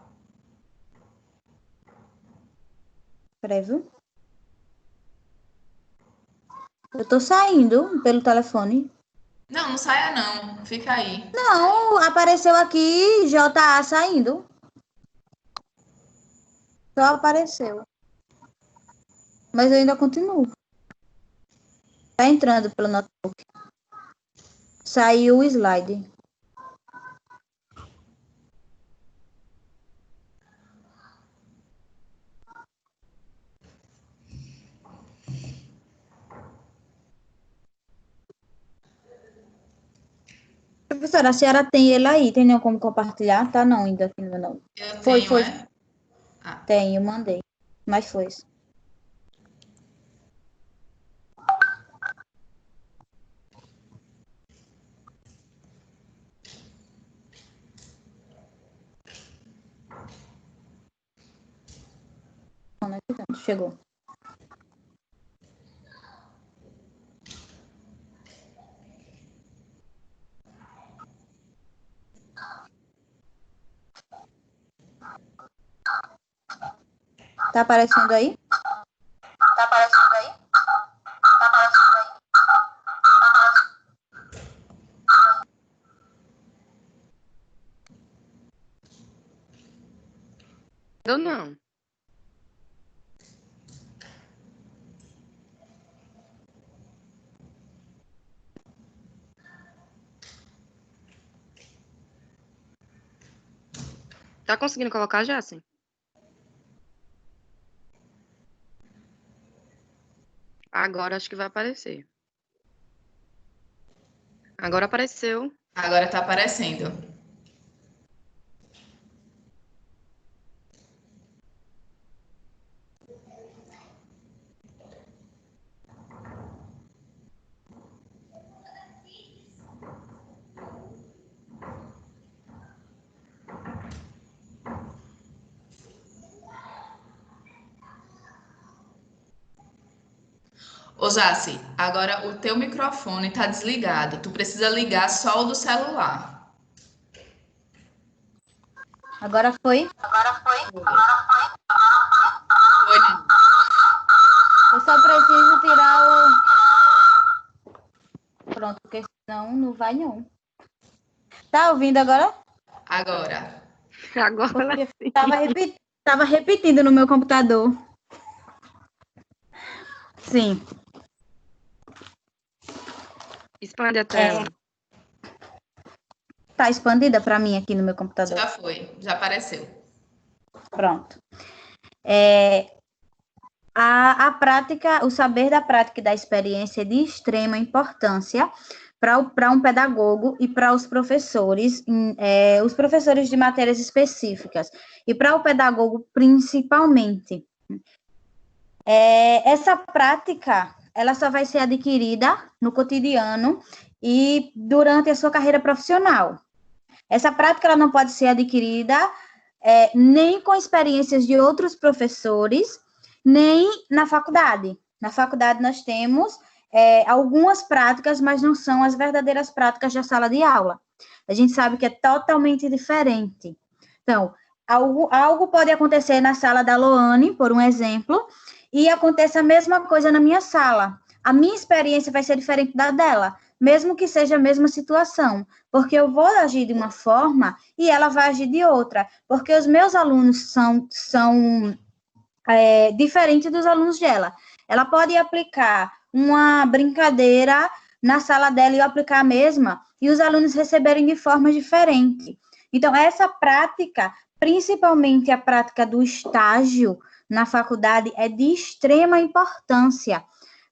Peraí, viu? Eu tô saindo pelo telefone. Não saia não. Fica aí. Não, apareceu aqui JA saindo. Só apareceu. Mas eu ainda continuo. Tá entrando pelo notebook. Saiu o slide. Professora, a senhora tem ele aí? Tem nenhum como compartilhar? Tá não, ainda aqui no meu nome. Foi. É? Tenho, mandei. Mas foi. Chegou. Tá aparecendo aí? Tá aparecendo aí? Tá aparecendo aí? Eu não. Tá conseguindo colocar, Jacen? Agora acho que vai aparecer. Agora apareceu. Agora tá aparecendo. Ô, Jaci, agora o teu microfone tá desligado. Tu precisa ligar só o do celular. Agora foi? Foi. Eu só preciso tirar o... Pronto, porque senão não vai não. Tá ouvindo agora? Agora. Agora sim. Tava repetindo no meu computador. Sim. Expande a tela. Tá expandida para mim aqui no meu computador. Já foi, já apareceu. Pronto. A prática, o saber da prática e da experiência é de extrema importância para um pedagogo e para os professores de matérias específicas, e para o pedagogo principalmente. Essa prática, ela só vai ser adquirida no cotidiano e durante a sua carreira profissional. Essa prática, ela não pode ser adquirida nem com experiências de outros professores, nem na faculdade. Na faculdade, nós temos algumas práticas, mas não são as verdadeiras práticas da sala de aula. A gente sabe que é totalmente diferente. Então, algo pode acontecer na sala da Loane, por um exemplo, e aconteça a mesma coisa na minha sala. A minha experiência vai ser diferente da dela, mesmo que seja a mesma situação, porque eu vou agir de uma forma e ela vai agir de outra, porque os meus alunos são diferentes dos alunos dela. Ela pode aplicar uma brincadeira na sala dela e eu aplicar a mesma, e os alunos receberem de forma diferente. Então, essa prática, principalmente a prática do estágio na faculdade, é de extrema importância,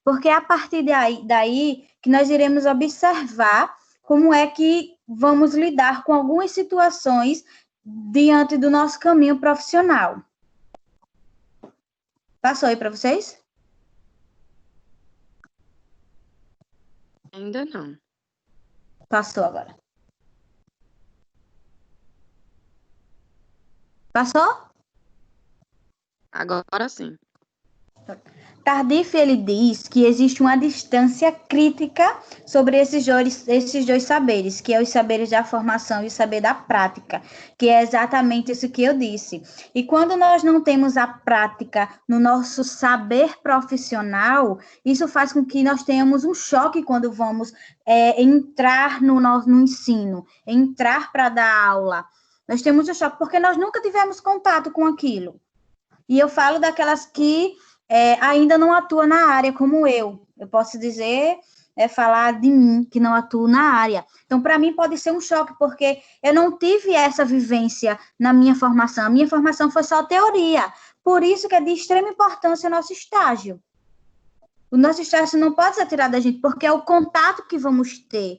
porque é a partir daí que nós iremos observar como é que vamos lidar com algumas situações diante do nosso caminho profissional. Passou aí para vocês? Ainda não. Passou agora. Passou? Agora sim. Tardif, ele diz que existe uma distância crítica sobre esses dois saberes, que é os saberes da formação e o saber da prática, que é exatamente isso que eu disse. E quando nós não temos a prática no nosso saber profissional, isso faz com que nós tenhamos um choque quando vamos entrar no ensino, entrar para dar aula. Nós temos um choque porque nós nunca tivemos contato com aquilo. E eu falo daquelas que ainda não atua na área como eu. Eu posso dizer, falar de mim, que não atuo na área. Então, para mim, pode ser um choque, porque eu não tive essa vivência na minha formação. A minha formação foi só teoria. Por isso que é de extrema importância o nosso estágio. O nosso estágio não pode ser tirado da gente, porque é o contato que vamos ter.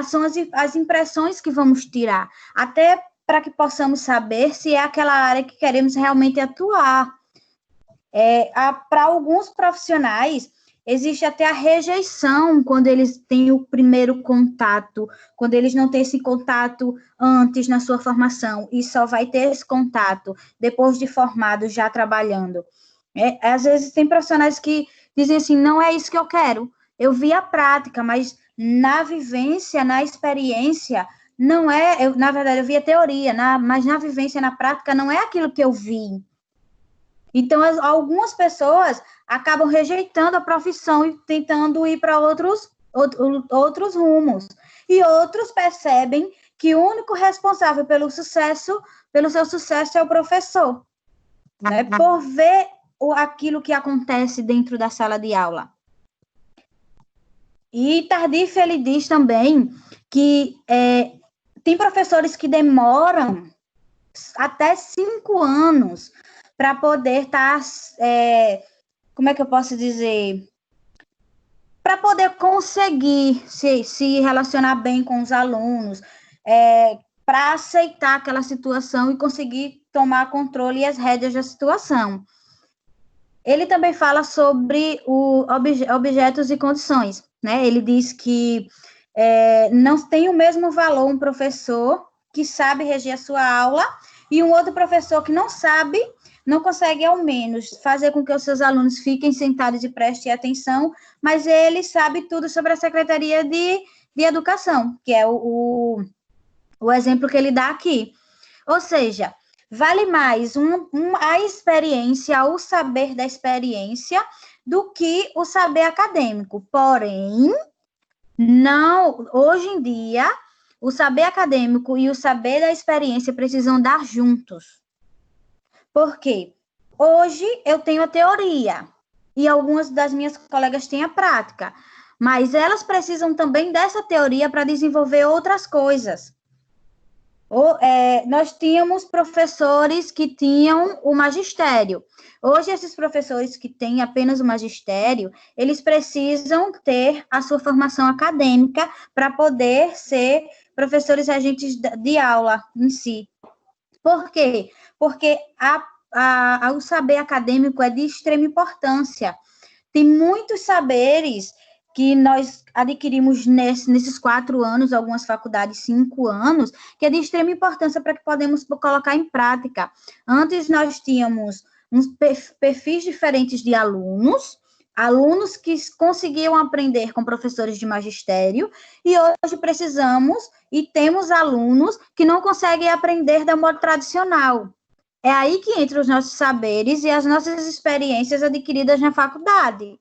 São as impressões que vamos tirar. Até para que possamos saber se é aquela área que queremos realmente atuar. Para alguns profissionais, existe até a rejeição quando eles têm o primeiro contato, quando eles não têm esse contato antes na sua formação, e só vai ter esse contato depois de formado, já trabalhando. Às vezes tem profissionais que dizem assim, não é isso que eu quero, eu vi a prática, mas na vivência, na experiência, não é, na verdade, eu vi a teoria, mas na vivência, na prática, não é aquilo que eu vi. Então, algumas pessoas acabam rejeitando a profissão e tentando ir para outros rumos. E outros percebem que o único responsável pelo seu sucesso é o professor, né? Por ver aquilo que acontece dentro da sala de aula. E Tardif, ele diz também que tem professores que demoram até 5 anos para poder estar, como é que eu posso dizer, para poder conseguir se relacionar bem com os alunos, para aceitar aquela situação e conseguir tomar controle e as rédeas da situação. Ele também fala sobre objetos e condições, né? Ele diz que não tem o mesmo valor um professor que sabe reger a sua aula e um outro professor que não sabe, não consegue, ao menos, fazer com que os seus alunos fiquem sentados e prestem atenção, mas ele sabe tudo sobre a Secretaria de Educação, que é o exemplo que ele dá aqui. Ou seja, vale mais a experiência, o saber da experiência, do que o saber acadêmico. Porém, hoje em dia, o saber acadêmico e o saber da experiência precisam andar juntos. Por quê? Hoje eu tenho a teoria e algumas das minhas colegas têm a prática, mas elas precisam também dessa teoria para desenvolver outras coisas. Nós tínhamos professores que tinham o magistério. Hoje, esses professores que têm apenas o magistério, eles precisam ter a sua formação acadêmica para poder ser professores agentes de aula em si. Por quê? Porque o saber acadêmico é de extrema importância. Tem muitos saberes que nós adquirimos nesses 4 anos, algumas faculdades 5 anos, que é de extrema importância para que podemos colocar em prática. Antes nós tínhamos uns perfis diferentes de alunos, alunos que conseguiam aprender com professores de magistério, e hoje precisamos e temos alunos que não conseguem aprender da modo tradicional. É aí que entram os nossos saberes e as nossas experiências adquiridas na faculdade.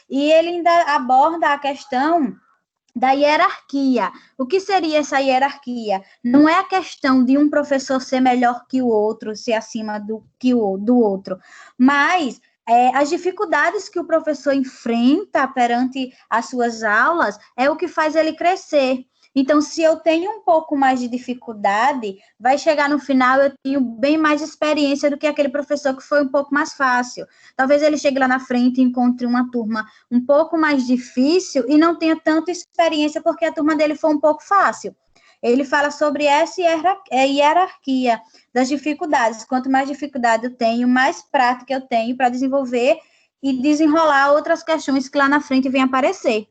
E ele ainda aborda a questão da hierarquia. O que seria essa hierarquia? Não é a questão de um professor ser melhor que o outro, ser acima do outro, mas as dificuldades que o professor enfrenta perante as suas aulas é o que faz ele crescer. Então, se eu tenho um pouco mais de dificuldade, vai chegar no final, eu tenho bem mais experiência do que aquele professor que foi um pouco mais fácil. Talvez ele chegue lá na frente e encontre uma turma um pouco mais difícil e não tenha tanta experiência porque a turma dele foi um pouco fácil. Ele fala sobre essa hierarquia das dificuldades. Quanto mais dificuldade eu tenho, mais prática eu tenho para desenvolver e desenrolar outras questões que lá na frente vêm aparecer.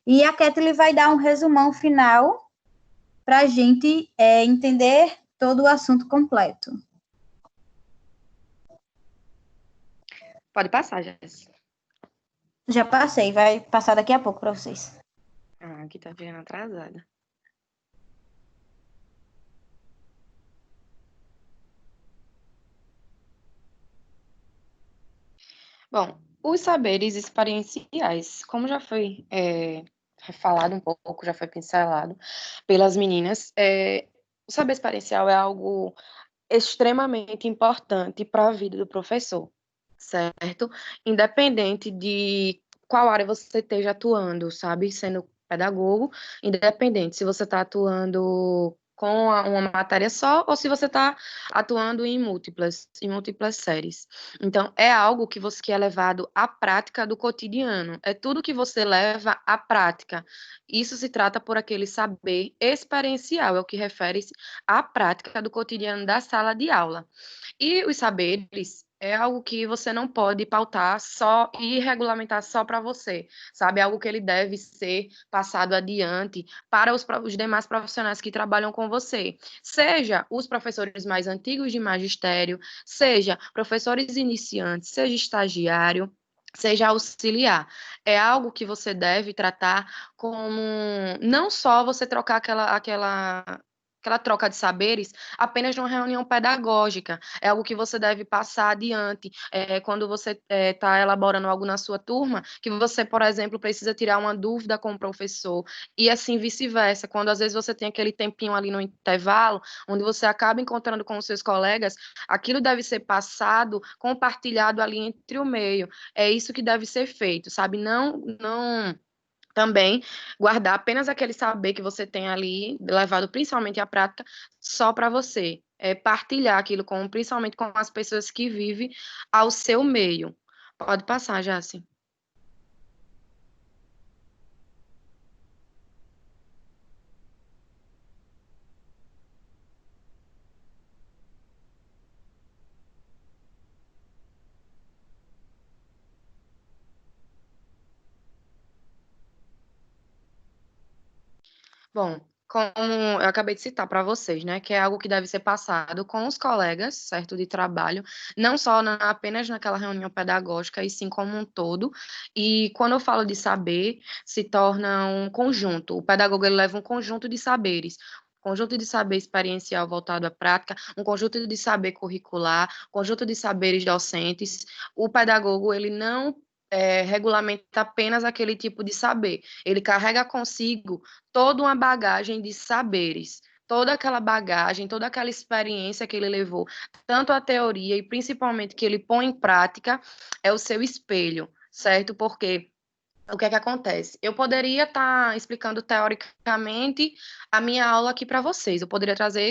E a Kathleen vai dar um resumão final para a gente entender todo o assunto completo. Pode passar, Jéssica. Já passei, vai passar daqui a pouco para vocês. Aqui tá ficando atrasada. Bom, os saberes experienciais, como já foi falado um pouco, já foi pincelado pelas meninas, o saber experiencial é algo extremamente importante para a vida do professor, certo? Independente de qual área você esteja atuando, sabe? Sendo pedagogo, independente se você está atuando com uma matéria só ou se você está atuando em múltiplas séries. Então, é algo que é levado à prática do cotidiano. É tudo que você leva à prática. Isso se trata por aquele saber experiencial, é o que refere-se à prática do cotidiano da sala de aula. E os saberes é algo que você não pode pautar só e regulamentar só para você, sabe? É algo que ele deve ser passado adiante para os demais profissionais que trabalham com você, seja os professores mais antigos de magistério, seja professores iniciantes, seja estagiário, seja auxiliar. É algo que você deve tratar como não só você trocar aquela troca de saberes apenas numa reunião pedagógica. É algo que você deve passar adiante. Quando você está elaborando algo na sua turma, que você, por exemplo, precisa tirar uma dúvida com o professor, e assim vice-versa. Quando às vezes você tem aquele tempinho ali no intervalo, onde você acaba encontrando com os seus colegas, aquilo deve ser passado, compartilhado ali entre o meio. É isso que deve ser feito, sabe? Não também guardar apenas aquele saber que você tem ali, levado principalmente à prática, só para você. Partilhar aquilo principalmente com as pessoas que vivem ao seu meio. Pode passar, Jaci. Bom, como eu acabei de citar para vocês, né, que é algo que deve ser passado com os colegas, certo, de trabalho, não só apenas naquela reunião pedagógica, e sim como um todo. E quando eu falo de saber, se torna um conjunto. O pedagogo ele leva um conjunto de saberes. Conjunto de saber experiencial voltado à prática, um conjunto de saber curricular, conjunto de saberes docentes. O pedagogo, ele não regulamenta apenas aquele tipo de saber. Ele carrega consigo toda uma bagagem de saberes, toda aquela bagagem, toda aquela experiência que ele levou, tanto a teoria e principalmente que ele põe em prática, é o seu espelho, certo? Porque o que é que acontece? Eu poderia estar explicando teoricamente a minha aula aqui para vocês. Eu poderia trazer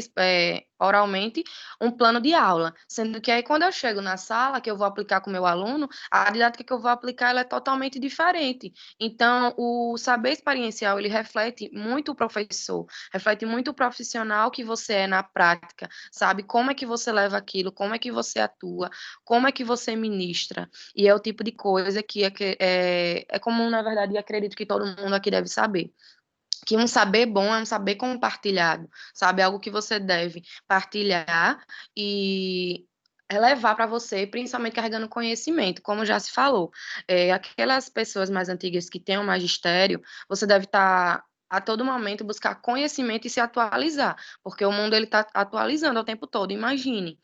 oralmente um plano de aula, sendo que aí quando eu chego na sala, que eu vou aplicar com o meu aluno, a didática que eu vou aplicar ela é totalmente diferente. Então, o saber experiencial, ele reflete muito o professor, reflete muito o profissional que você é na prática, sabe? Como é que você leva aquilo, como é que você atua, como é que você ministra. E é o tipo de coisa que é comum, na verdade, e acredito que todo mundo aqui deve saber. Que um saber bom é um saber compartilhado, sabe? Algo que você deve partilhar e levar para você, principalmente carregando conhecimento, como já se falou. Aquelas pessoas mais antigas que têm o magistério, você deve estar a todo momento buscar conhecimento e se atualizar, porque o mundo ele está atualizando o tempo todo. Imagine.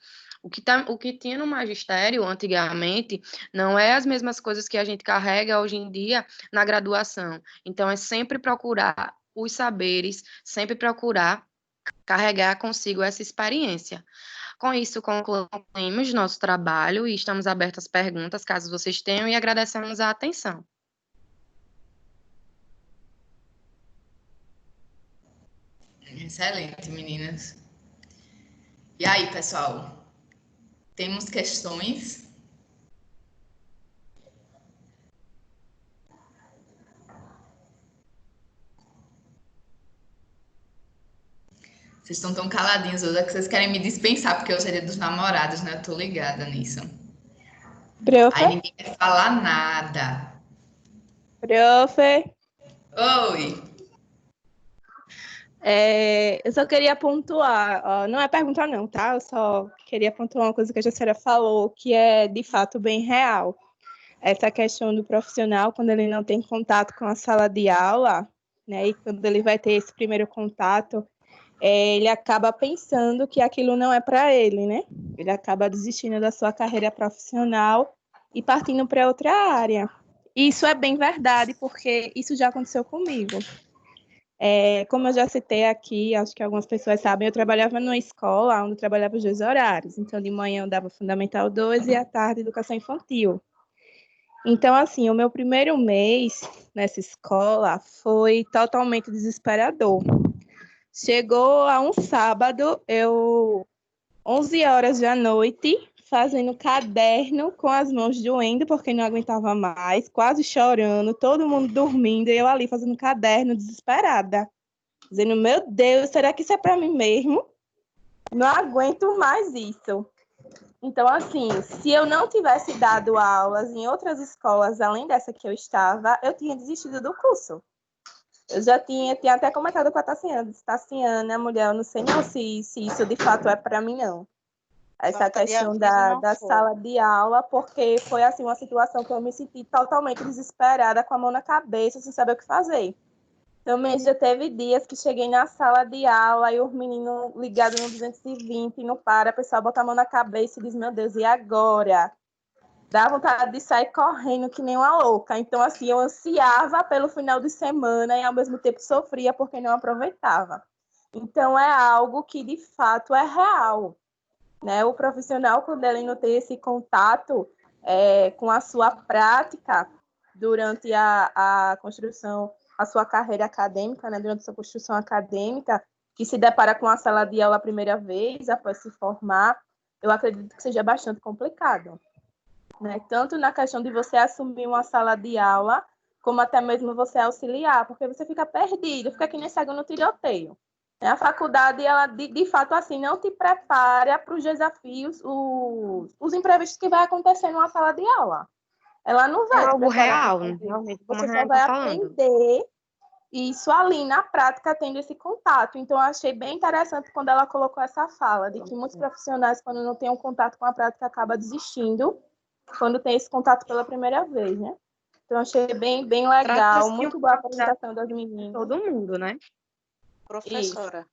O que tinha no magistério antigamente não é as mesmas coisas que a gente carrega hoje em dia na graduação. Então, é sempre procurar os saberes, sempre procurar carregar consigo essa experiência. Com isso, concluímos nosso trabalho e estamos abertos às perguntas, caso vocês tenham, e agradecemos a atenção. Excelente, meninas. E aí, pessoal? Temos questões? Vocês estão tão caladinhos hoje, é que vocês querem me dispensar, porque hoje é dia dos namorados, né? Eu tô ligada nisso. Profe? Aí ninguém quer falar nada. Profe? Oi! Eu só queria pontuar, não é pergunta não, tá? Eu só queria pontuar uma coisa que a Jaciara falou, que é de fato bem real. Essa questão do profissional, quando ele não tem contato com a sala de aula, né? E quando ele vai ter esse primeiro contato, ele acaba pensando que aquilo não é para ele, né? Ele acaba desistindo da sua carreira profissional e partindo para outra área. Isso é bem verdade, porque isso já aconteceu comigo. Como eu já citei aqui, acho que algumas pessoas sabem, eu trabalhava numa escola onde eu trabalhava os 2 horários. Então, de manhã eu dava Fundamental 2 e à tarde Educação Infantil. Então, assim, o meu primeiro mês nessa escola foi totalmente desesperador. Chegou a um sábado, 11 horas da noite, fazendo caderno com as mãos doendo, porque não aguentava mais, quase chorando, todo mundo dormindo, e eu ali fazendo caderno, desesperada. Dizendo, meu Deus, será que isso é para mim mesmo? Não aguento mais isso. Então, assim, se eu não tivesse dado aulas em outras escolas, além dessa que eu estava, eu tinha desistido do curso. Eu já tinha até comentado com a Tassiana, disse, Tassiana, mulher, eu não sei não se isso de fato é para mim, não. Essa questão da sala de aula, porque foi assim uma situação que eu me senti totalmente desesperada, com a mão na cabeça, sem saber o que fazer. Também já teve dias que cheguei na sala de aula e os meninos ligados no 220 não para, a pessoa bota a mão na cabeça e diz, meu Deus, e agora? Dá vontade de sair correndo que nem uma louca. Então, assim, eu ansiava pelo final de semana e, ao mesmo tempo, sofria porque não aproveitava. Então, é algo que, de fato, é real, né? O profissional, quando ele não tem esse contato com a sua prática durante a construção, a sua carreira acadêmica, né? Durante a sua construção acadêmica, que se depara com a sala de aula a primeira vez, após se formar, eu acredito que seja bastante complicado. Né? Tanto na questão de você assumir uma sala de aula, como até mesmo você auxiliar, porque você fica perdido, fica aqui nem cego no tiroteio. A faculdade, ela de fato, assim, não te prepara para os desafios, os imprevistos que vai acontecer numa sala de aula. Ela não vai. É algo real, realmente, como você a só vai falando. aprender isso ali na prática, tendo esse contato. Então, eu achei bem interessante quando ela colocou essa fala, de que muitos profissionais, quando não têm um contato com a prática, acabam desistindo quando tem esse contato pela primeira vez, né? Então, achei bem legal, muito boa a apresentação das meninas. Todo mundo, né? Professora.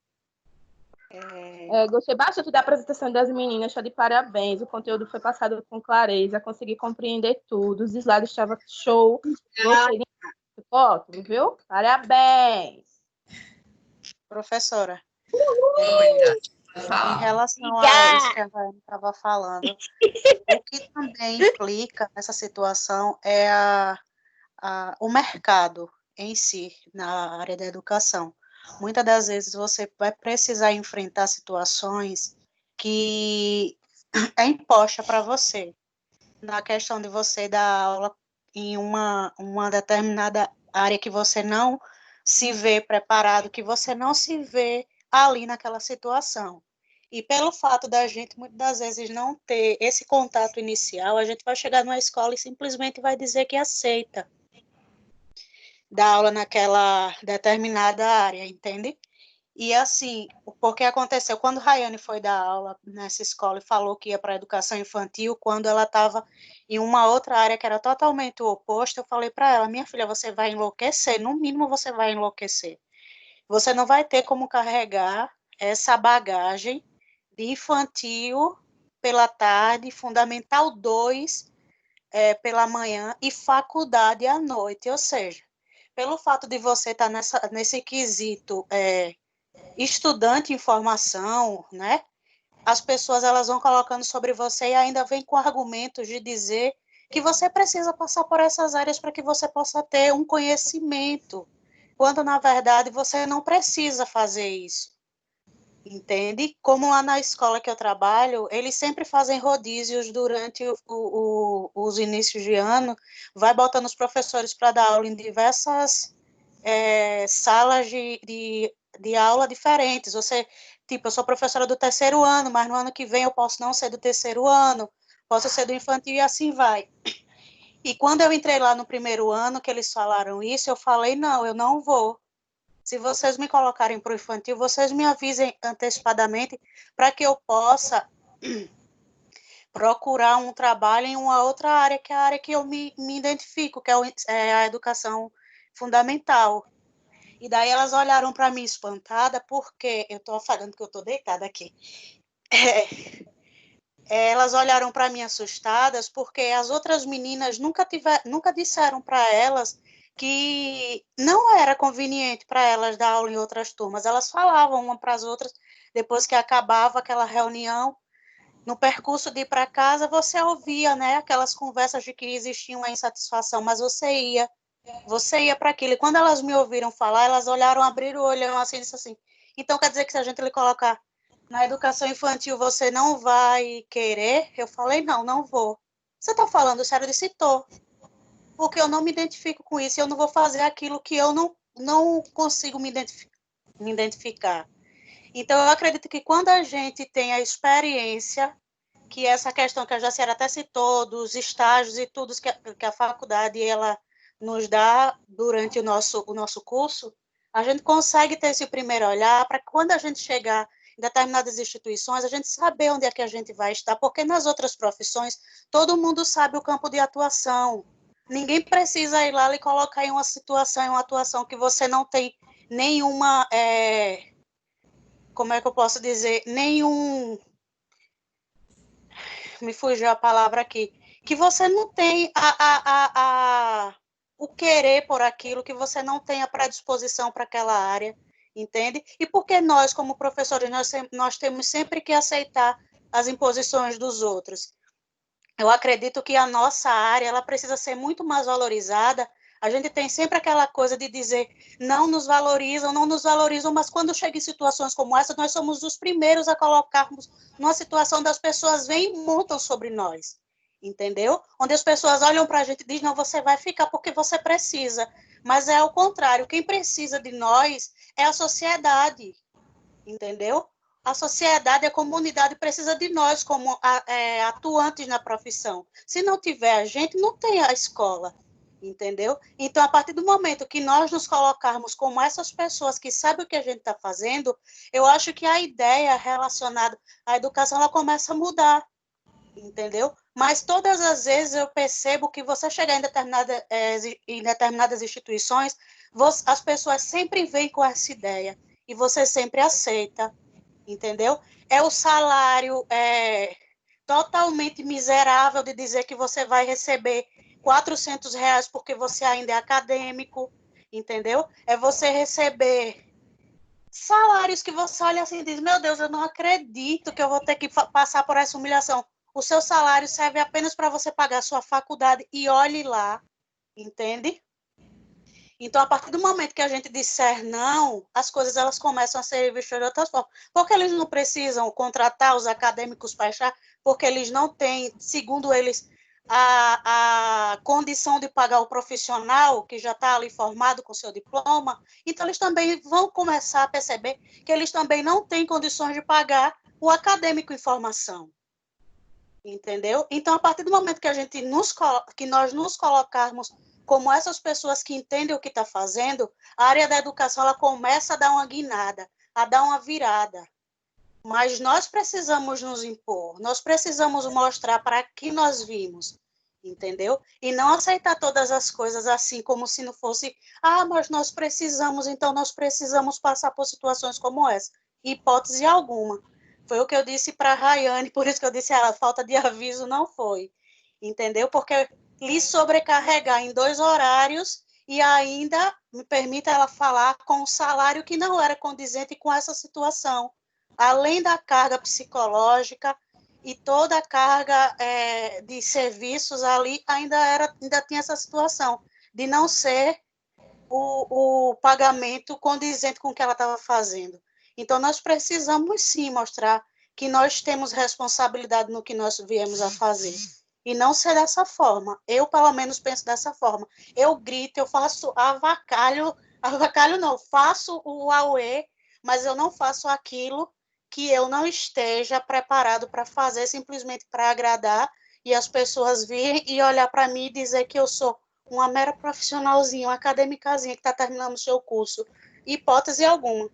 Gostei bastante da apresentação das meninas, estou de parabéns. O conteúdo foi passado com clareza, consegui compreender tudo, os slides estavam show. Gostei ótimo, viu? Parabéns! Professora. Em relação a isso que a Vânia estava falando, o que também implica nessa situação é o mercado em si, na área da educação. Muitas das vezes você vai precisar enfrentar situações que é imposta para você, na questão de você dar aula em uma determinada área que você não se vê preparado, que você não se vê ali naquela situação. E pelo fato da gente, muitas das vezes, não ter esse contato inicial, a gente vai chegar numa escola e simplesmente vai dizer que aceita dar aula naquela determinada área, entende? E assim, porque aconteceu, quando Rayane foi dar aula nessa escola e falou que ia para a educação infantil, quando ela estava em uma outra área que era totalmente o oposto, eu falei para ela, minha filha, você vai enlouquecer, no mínimo você vai enlouquecer. Você não vai ter como carregar essa bagagem de infantil pela tarde, fundamental 2 pela manhã e faculdade à noite, ou seja, pelo fato de você estar nesse quesito estudante em formação, né? As pessoas elas vão colocando sobre você e ainda vem com argumentos de dizer que você precisa passar por essas áreas para que você possa ter um conhecimento, quando na verdade você não precisa fazer isso. Entende? Como lá na escola que eu trabalho, eles sempre fazem rodízios durante os inícios de ano, vai botando os professores para dar aula em diversas salas de aula diferentes. Você, tipo, eu sou professora do terceiro ano, mas no ano que vem eu posso não ser do terceiro ano, posso ser do infantil e assim vai. E quando eu entrei lá no primeiro ano, que eles falaram isso, eu falei, não, eu não vou. Se vocês me colocarem para o infantil, vocês me avisem antecipadamente para que eu possa procurar um trabalho em uma outra área, que é a área que eu me identifico, que é a educação fundamental. E daí elas olharam para mim espantada, porque eu estou falando que eu estou deitada aqui. Elas olharam para mim assustadas, porque as outras meninas nunca disseram para elas que não era conveniente para elas dar aula em outras turmas. Elas falavam uma para as outras, depois que acabava aquela reunião, no percurso de ir para casa, você ouvia, né, aquelas conversas de que existia uma insatisfação, mas você ia para aquilo. E quando elas me ouviram falar, elas olharam, abriram o olhão assim e disseram assim, então quer dizer que se a gente lhe colocar na educação infantil, você não vai querer? Eu falei, não vou. Você está falando sério? Eu disse, tô. Porque eu não me identifico com isso, eu não vou fazer aquilo que eu não consigo me identificar. Então, eu acredito que quando a gente tem a experiência, que essa questão que a Jaciara até citou, dos estágios e tudo que a faculdade ela nos dá durante o nosso curso, a gente consegue ter esse primeiro olhar para quando a gente chegar em determinadas instituições, a gente saber onde é que a gente vai estar, porque nas outras profissões, todo mundo sabe o campo de atuação. Ninguém precisa ir lá e colocar em uma situação, em uma atuação que você não tem nenhuma, como é que eu posso dizer, me fugiu a palavra aqui, que você não tem o querer por aquilo, que você não tem a predisposição para aquela área, entende? E porque nós, como professores, nós temos sempre que aceitar as imposições dos outros. Eu acredito que a nossa área ela precisa ser muito mais valorizada. A gente tem sempre aquela coisa de dizer não nos valorizam, mas quando chega em situações como essa, nós somos os primeiros a colocarmos numa situação das pessoas vêm e montam sobre nós, entendeu? Onde as pessoas olham para a gente e dizem, não, você vai ficar porque você precisa. Mas é ao contrário, quem precisa de nós é a sociedade, entendeu? A sociedade, a comunidade precisa de nós como atuantes na profissão. Se não tiver a gente, não tem a escola, entendeu? Então, a partir do momento que nós nos colocarmos como essas pessoas que sabem o que a gente está fazendo, eu acho que a ideia relacionada à educação, ela começa a mudar, entendeu? Mas todas as vezes eu percebo que você chegar em determinadas instituições, as pessoas sempre vêm com essa ideia e você sempre aceita, entendeu? É o salário totalmente miserável de dizer que você vai receber R$400 porque você ainda é acadêmico, entendeu? É você receber salários que você olha assim e diz, meu Deus, eu não acredito que eu vou ter que passar por essa humilhação. O seu salário serve apenas para você pagar a sua faculdade e olhe lá, entende? Então, a partir do momento que a gente disser não, as coisas elas começam a ser vistas de outras formas. Porque eles não precisam contratar os acadêmicos para achar, porque eles não têm, segundo eles, a condição de pagar o profissional que já está ali formado com seu diploma. Então, eles também vão começar a perceber que eles também não têm condições de pagar o acadêmico em formação. Entendeu? Então, a partir do momento que nós nos colocarmos como essas pessoas que entendem o que está fazendo, a área da educação ela começa a dar uma guinada. a dar uma virada. Mas nós precisamos nos impor, nós precisamos mostrar para que nós vimos, entendeu? E não aceitar todas as coisas assim, como se não fosse, mas nós precisamos, então nós precisamos passar por situações como essa. Hipótese alguma. Foi o que eu disse para a Rayane, por isso que eu disse, a falta de aviso não foi, entendeu? Porque lhe sobrecarregar em 2 horários e ainda me permita ela falar com um salário que não era condizente com essa situação. Além da carga psicológica e toda a carga de serviços ali, ainda tinha essa situação de não ser o pagamento condizente com o que ela estava fazendo. Então, nós precisamos, sim, mostrar que nós temos responsabilidade no que nós viemos a fazer. E não ser dessa forma. Eu, pelo menos, penso dessa forma. Eu grito, eu faço avacalho não, faço o auê, mas eu não faço aquilo que eu não esteja preparado para fazer, simplesmente para agradar, e as pessoas virem e olhar para mim e dizer que eu sou uma mera profissionalzinha, uma acadêmicazinha que está terminando o seu curso. Hipótese alguma.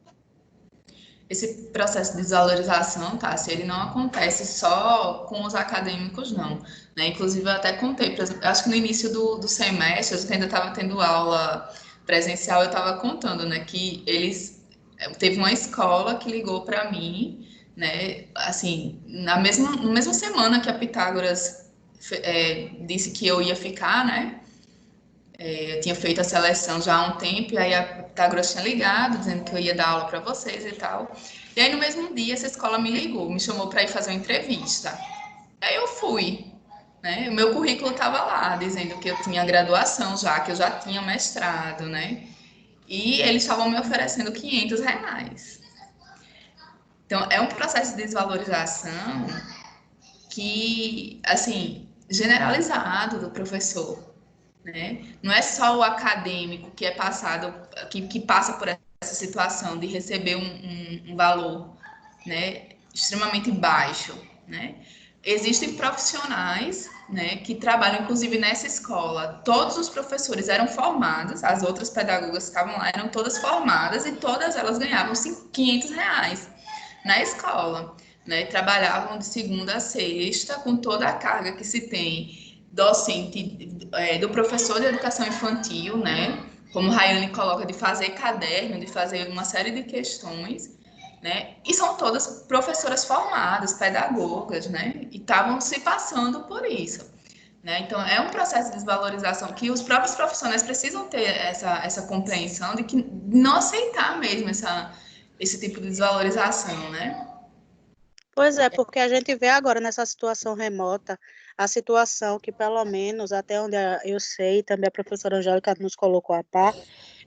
Esse processo de desvalorização, tá? Se ele não acontece só com os acadêmicos, não. Né? Inclusive, eu até contei, acho que no início do semestre, eu ainda estava tendo aula presencial, eu estava contando, né, que teve uma escola que ligou para mim, né, assim, na mesma semana que a Pitágoras disse que eu ia ficar, né, eu tinha feito a seleção já há um tempo, e aí a Pitágoras tinha ligado, dizendo que eu ia dar aula para vocês e tal. E aí, no mesmo dia, essa escola me ligou, me chamou para ir fazer uma entrevista. Aí eu fui, né? O meu currículo estava lá, dizendo que eu tinha graduação já, que eu já tinha mestrado, né? E eles estavam me oferecendo R$500. Então, é um processo de desvalorização que, assim, generalizado do professor, né? Não é só o acadêmico que é passado, que passa por essa situação de receber um valor, né, extremamente baixo, né? Existem profissionais, né, que trabalham, inclusive, nessa escola. Todos os professores eram formados, as outras pedagogas que estavam lá eram todas formadas, e todas elas ganhavam R$500 na escola, né? Trabalhavam de segunda a sexta, com toda a carga que se tem docente, do professor de educação infantil, né? Como Rayane coloca, de fazer caderno, de fazer uma série de questões, né? E são todas professoras formadas, pedagogas, né? E estavam se passando por isso, né? Então, é um processo de desvalorização que os próprios profissionais precisam ter essa compreensão de que não aceitar mesmo esse tipo de desvalorização, né? Pois é, porque a gente vê agora nessa situação remota, a situação que, pelo menos, até onde eu sei, também a professora Angélica nos colocou a par,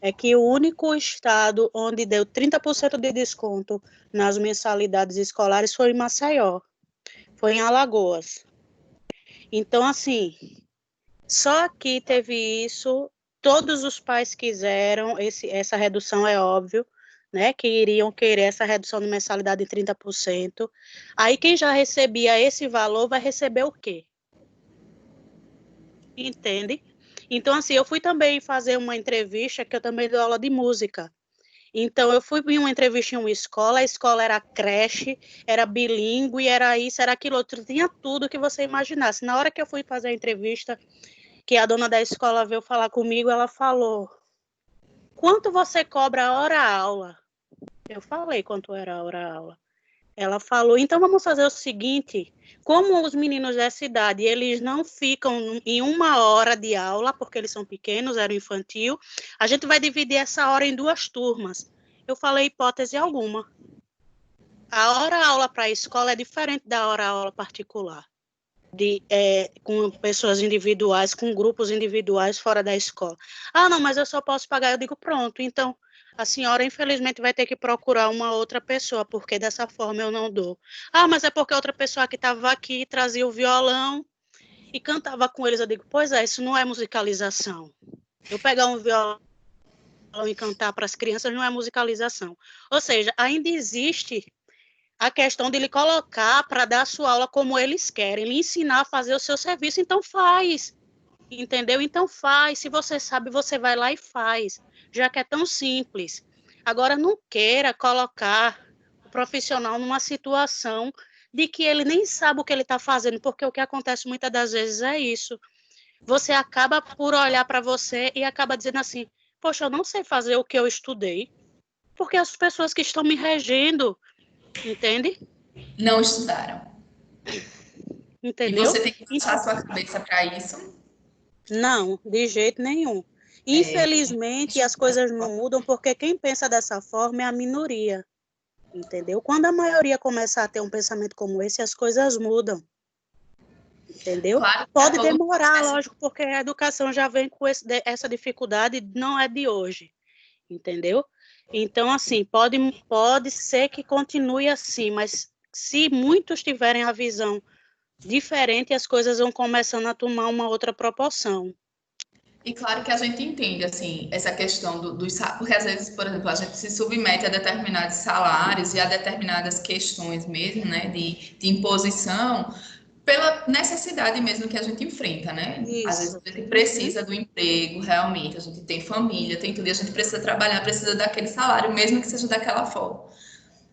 é que o único estado onde deu 30% de desconto nas mensalidades escolares foi em Maceió, foi em Alagoas. Então, assim, só aqui teve isso, todos os pais quiseram, essa redução é óbvio, né, que iriam querer essa redução de mensalidade de 30%. Aí quem já recebia esse valor vai receber o quê? Entende? Então, assim, eu fui também fazer uma entrevista, que eu também dou aula de música. Então, eu fui em uma entrevista em uma escola, a escola era creche, era bilíngue, era isso, era aquilo outro, tinha tudo que você imaginasse. Na hora que eu fui fazer a entrevista, que a dona da escola veio falar comigo, ela falou: quanto você cobra hora-aula? Eu falei quanto era a hora-aula. Ela falou, então vamos fazer o seguinte, como os meninos dessa idade, eles não ficam em 1 hora de aula, porque eles são pequenos, era infantil, a gente vai dividir essa hora em 2 turmas. Eu falei hipótese alguma. A hora-aula para a escola é diferente da hora-aula particular, com pessoas individuais, com grupos individuais fora da escola. Ah, não, mas eu só posso pagar. Eu digo, pronto, então a senhora, infelizmente, vai ter que procurar uma outra pessoa, porque dessa forma eu não dou. Ah, mas é porque outra pessoa que estava aqui trazia o violão e cantava com eles. Eu digo, pois é, isso não é musicalização. Eu pegar um violão e cantar para as crianças não é musicalização. Ou seja, ainda existe a questão de lhe colocar para dar a sua aula como eles querem, lhe ensinar a fazer o seu serviço, então faz. Entendeu? Então faz. Se você sabe, você vai lá e faz. Já que é tão simples. Agora, não queira colocar o profissional numa situação de que ele nem sabe o que ele está fazendo, porque o que acontece muitas das vezes é isso. Você acaba por olhar para você e acaba dizendo assim, poxa, eu não sei fazer o que eu estudei, porque as pessoas que estão me regendo, entende? Não estudaram. Entendeu? E você tem que puxar a sua cabeça para isso? Não, de jeito nenhum. Infelizmente, as coisas não mudam porque quem pensa dessa forma é a minoria, entendeu? Quando a maioria começa a ter um pensamento como esse, as coisas mudam, entendeu? Claro, pode demorar, lógico, porque a educação já vem com essa dificuldade, não é de hoje, entendeu? Então, assim, pode ser que continue assim, mas se muitos tiverem a visão diferente, as coisas vão começando a tomar uma outra proporção. E claro que a gente entende, assim, essa questão porque às vezes, por exemplo, a gente se submete a determinados salários e a determinadas questões mesmo, né, de imposição, pela necessidade mesmo que a gente enfrenta, né? Isso. Às vezes a gente precisa do emprego, realmente, a gente tem família, tem tudo, e a gente precisa trabalhar, precisa daquele salário, mesmo que seja daquela forma,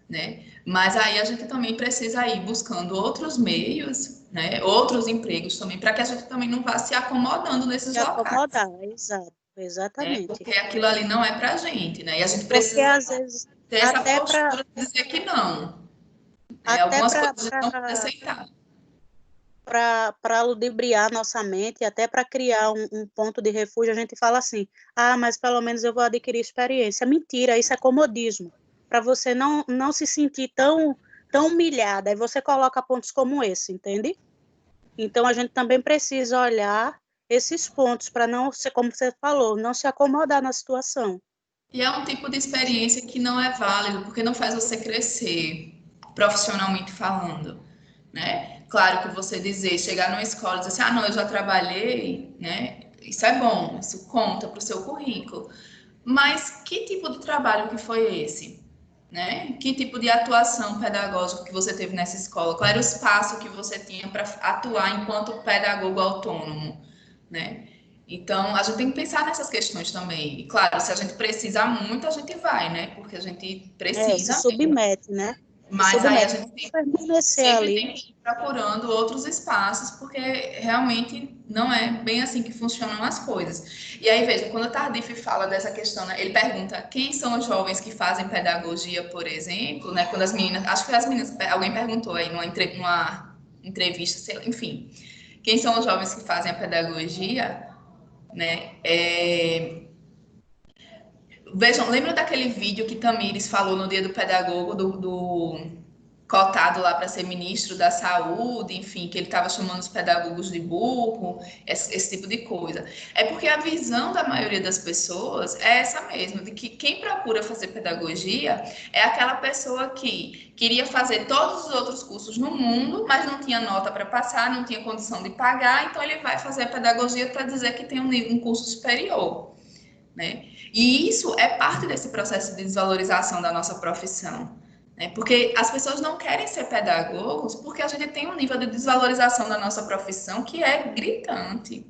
né? Mas aí a gente também precisa ir buscando outros meios, né? Outros empregos também, para que a gente também não vá se acomodando nesses locais. Exato, exatamente. Porque aquilo ali não é pra gente, né? E a gente Porque precisa às vezes ter essa postura de dizer que não. Algumas coisas a gente não pode aceitar. Para ludibriar nossa mente, até para criar um ponto de refúgio, a gente fala assim, mas pelo menos eu vou adquirir experiência. Mentira, isso é comodismo. Para você não se sentir tão humilhada, aí você coloca pontos como esse, entende? Então, a gente também precisa olhar esses pontos para não ser, como você falou, não se acomodar na situação. E é um tipo de experiência que não é válido, porque não faz você crescer profissionalmente falando, né? Claro que você chegar numa escola e dizer assim, não, eu já trabalhei, né? Isso é bom, isso conta para o seu currículo. Mas que tipo de trabalho que foi esse? Né? Que tipo de atuação pedagógica que você teve nessa escola? Qual era o espaço que você tinha para atuar enquanto pedagogo autônomo, né? Então, a gente tem que pensar nessas questões também. E, claro, se a gente precisa muito, a gente vai, né? Porque a gente precisa. Se submete, né? Mas aí a gente sempre tem que ir procurando outros espaços, porque realmente não é bem assim que funcionam as coisas. E aí, veja, quando o Tardif fala dessa questão, né, ele pergunta quem são os jovens que fazem pedagogia, por exemplo, né? Quando as meninas, acho que as meninas, alguém perguntou aí numa entrevista, sei lá, enfim, quem são os jovens que fazem a pedagogia, né? Vejam, lembra daquele vídeo que Tamires falou no dia do pedagogo, do cotado lá para ser ministro da saúde, enfim, que ele estava chamando os pedagogos de burro, esse tipo de coisa. É porque a visão da maioria das pessoas é essa mesmo, de que quem procura fazer pedagogia é aquela pessoa que queria fazer todos os outros cursos no mundo, mas não tinha nota para passar, não tinha condição de pagar, então ele vai fazer a pedagogia para dizer que tem um curso superior, né? E isso é parte desse processo de desvalorização da nossa profissão, né? Porque as pessoas não querem ser pedagogos porque a gente tem um nível de desvalorização da nossa profissão que é gritante,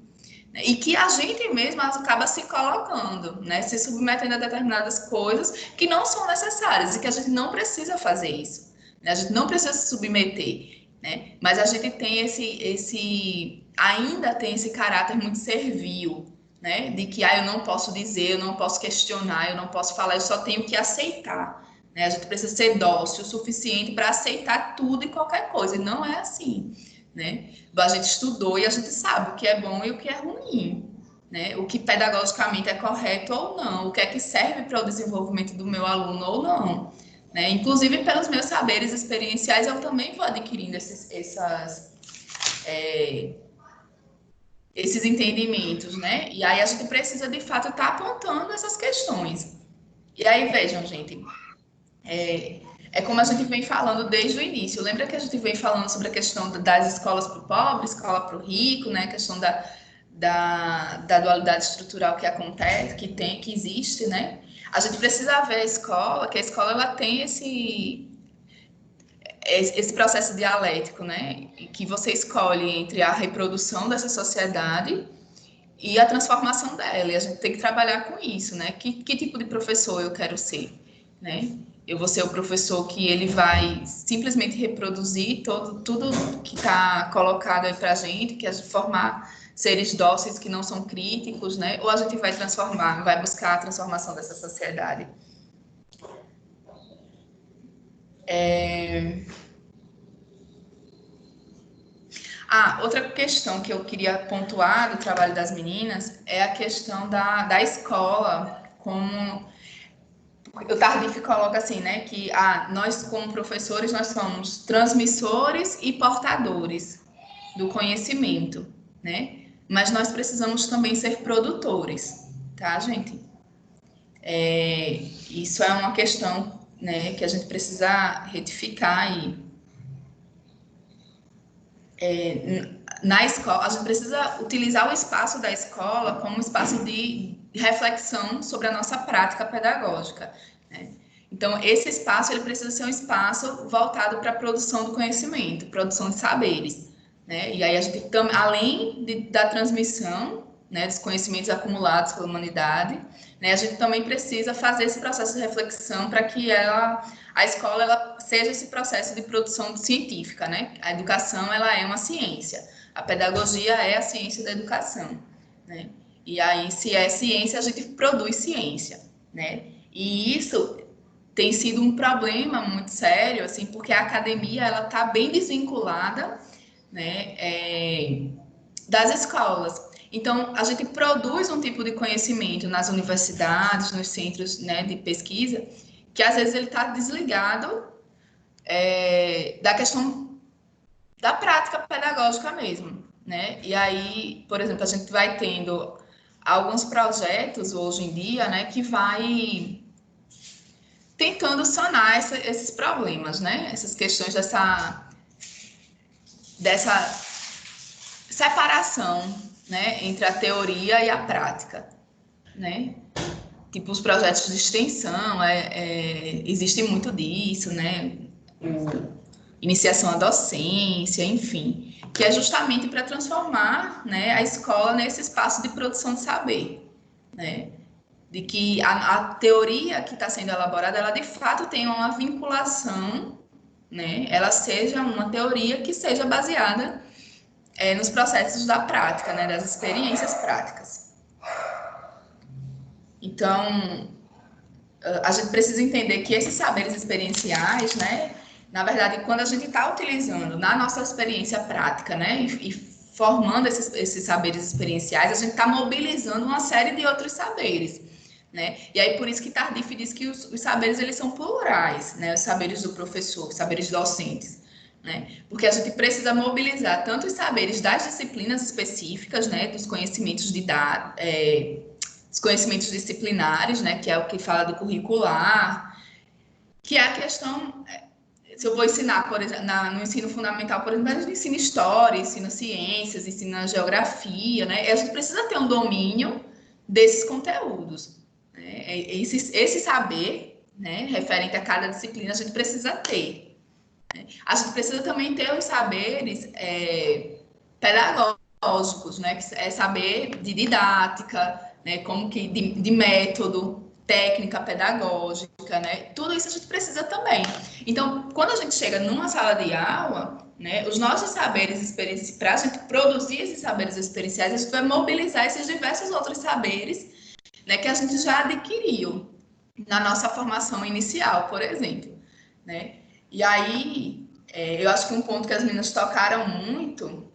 né? E que a gente mesmo acaba se colocando, né? Se submetendo a determinadas coisas que não são necessárias e que a gente não precisa fazer isso, né? A gente não precisa se submeter, né? Mas a gente tem ainda tem esse caráter muito servil, né? De que eu não posso dizer, eu não posso questionar, eu não posso falar, eu só tenho que aceitar, né? A gente precisa ser dócil o suficiente para aceitar tudo e qualquer coisa, e não é assim, né? A gente estudou e a gente sabe o que é bom e o que é ruim, né? O que pedagogicamente é correto ou não, o que é que serve para o desenvolvimento do meu aluno ou não, né? Inclusive, pelos meus saberes experienciais, eu também vou adquirindo esses entendimentos, né? E aí a gente precisa, de fato, estar apontando essas questões. E aí, vejam, gente, é como a gente vem falando desde o início. Lembra que a gente vem falando sobre a questão das escolas para o pobre, escola para o rico, né? A questão da dualidade estrutural que acontece, que existe, né? A gente precisa ver que a escola ela tem esse processo dialético, né? Que você escolhe entre a reprodução dessa sociedade e a transformação dela. E a gente tem que trabalhar com isso, né? Que tipo de professor eu quero ser? né? Eu vou ser o professor que ele vai simplesmente reproduzir tudo que está colocado aí para a gente, que é formar seres dóceis que não são críticos, né? Ou a gente vai transformar, vai buscar a transformação dessa sociedade. Outra questão que eu queria pontuar do trabalho das meninas é a questão da escola, como o Tardif coloca assim, né, que nós como professores, nós somos transmissores e portadores do conhecimento, né, mas nós precisamos também ser produtores, tá, gente? Isso é uma questão, né, que a gente precisa retificar aí. Na escola, a gente precisa utilizar o espaço da escola como um espaço de reflexão sobre a nossa prática pedagógica, né? Então, esse espaço ele precisa ser um espaço voltado para a produção do conhecimento, produção de saberes, né? E aí a gente, além da transmissão, né, dos conhecimentos acumulados pela humanidade, né, a gente também precisa fazer esse processo de reflexão para que a escola ela seja esse processo de produção científica, né? A educação ela é uma ciência, a pedagogia é a ciência da educação, né? E aí, se é ciência, a gente produz ciência, né? E isso tem sido um problema muito sério, assim, porque a academia ela está bem desvinculada, né, das escolas. Então, a gente produz um tipo de conhecimento nas universidades, nos centros, né, de pesquisa, que às vezes ele está desligado da questão da prática pedagógica mesmo, né? E aí, por exemplo, a gente vai tendo alguns projetos hoje em dia, né, que vai tentando sanar esses problemas, né? Essas questões dessa separação, né, entre a teoria e a prática, né? Tipo, os projetos de extensão, existe muito disso, né? Iniciação à docência, enfim, que é justamente para transformar, né, a escola nesse espaço de produção de saber, né? De que a teoria que está sendo elaborada, ela de fato tem uma vinculação, né? Ela seja uma teoria que seja baseada nos processos da prática, né? Das experiências práticas. Então, a gente precisa entender que esses saberes experienciais, né? Na verdade, quando a gente está utilizando na nossa experiência prática, né? E formando esses saberes experienciais, a gente está mobilizando uma série de outros saberes, né? E aí, por isso que Tardif diz que os saberes, eles são plurais, né? Os saberes do professor, os saberes docentes, né? Porque a gente precisa mobilizar tanto os saberes das disciplinas específicas, né? Dos conhecimentos os conhecimentos disciplinares, né? Que é o que fala do curricular, que é a questão... Se eu vou ensinar, por exemplo, no ensino fundamental, por exemplo, a gente ensina história, ensina ciências, ensina geografia, né? E a gente precisa ter um domínio desses conteúdos, né? Esse saber, né, referente a cada disciplina, a gente precisa ter, né? A gente precisa também ter os saberes pedagógicos, né? Que é saber de didática, né? Como que de método, técnica pedagógica, né? Tudo isso a gente precisa também. Então, quando a gente chega numa sala de aula, né, os nossos saberes experienciais, para a gente produzir esses saberes experienciais, a gente vai mobilizar esses diversos outros saberes, né, que a gente já adquiriu na nossa formação inicial, por exemplo, né? E aí, eu acho que um ponto que as meninas tocaram muito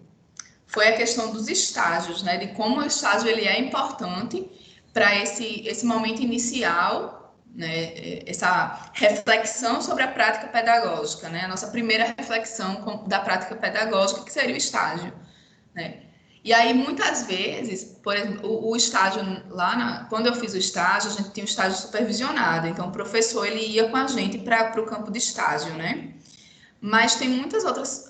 foi a questão dos estágios, né? De como o estágio ele é importante para esse momento inicial, né? Essa reflexão sobre a prática pedagógica, né? A nossa primeira reflexão da prática pedagógica, que seria o estágio, né? E aí, muitas vezes, por exemplo, o estágio quando eu fiz o estágio, a gente tinha um estágio supervisionado, então o professor ele ia com a gente para o campo de estágio, né? Mas tem muitas outras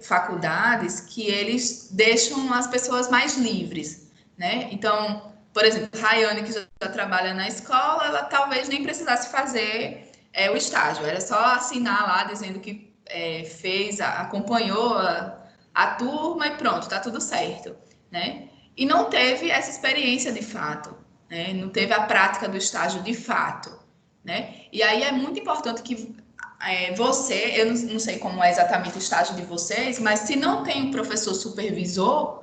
faculdades que eles deixam as pessoas mais livres, né? Então, por exemplo, Rayane, que já trabalha na escola, ela talvez nem precisasse fazer o estágio, era só assinar lá dizendo que acompanhou a turma e pronto, tá tudo certo, né? E não teve essa experiência de fato, né? Não teve a prática do estágio de fato, né? E aí é muito importante que você, eu não sei como é exatamente o estágio de vocês, mas se não tem um professor supervisor,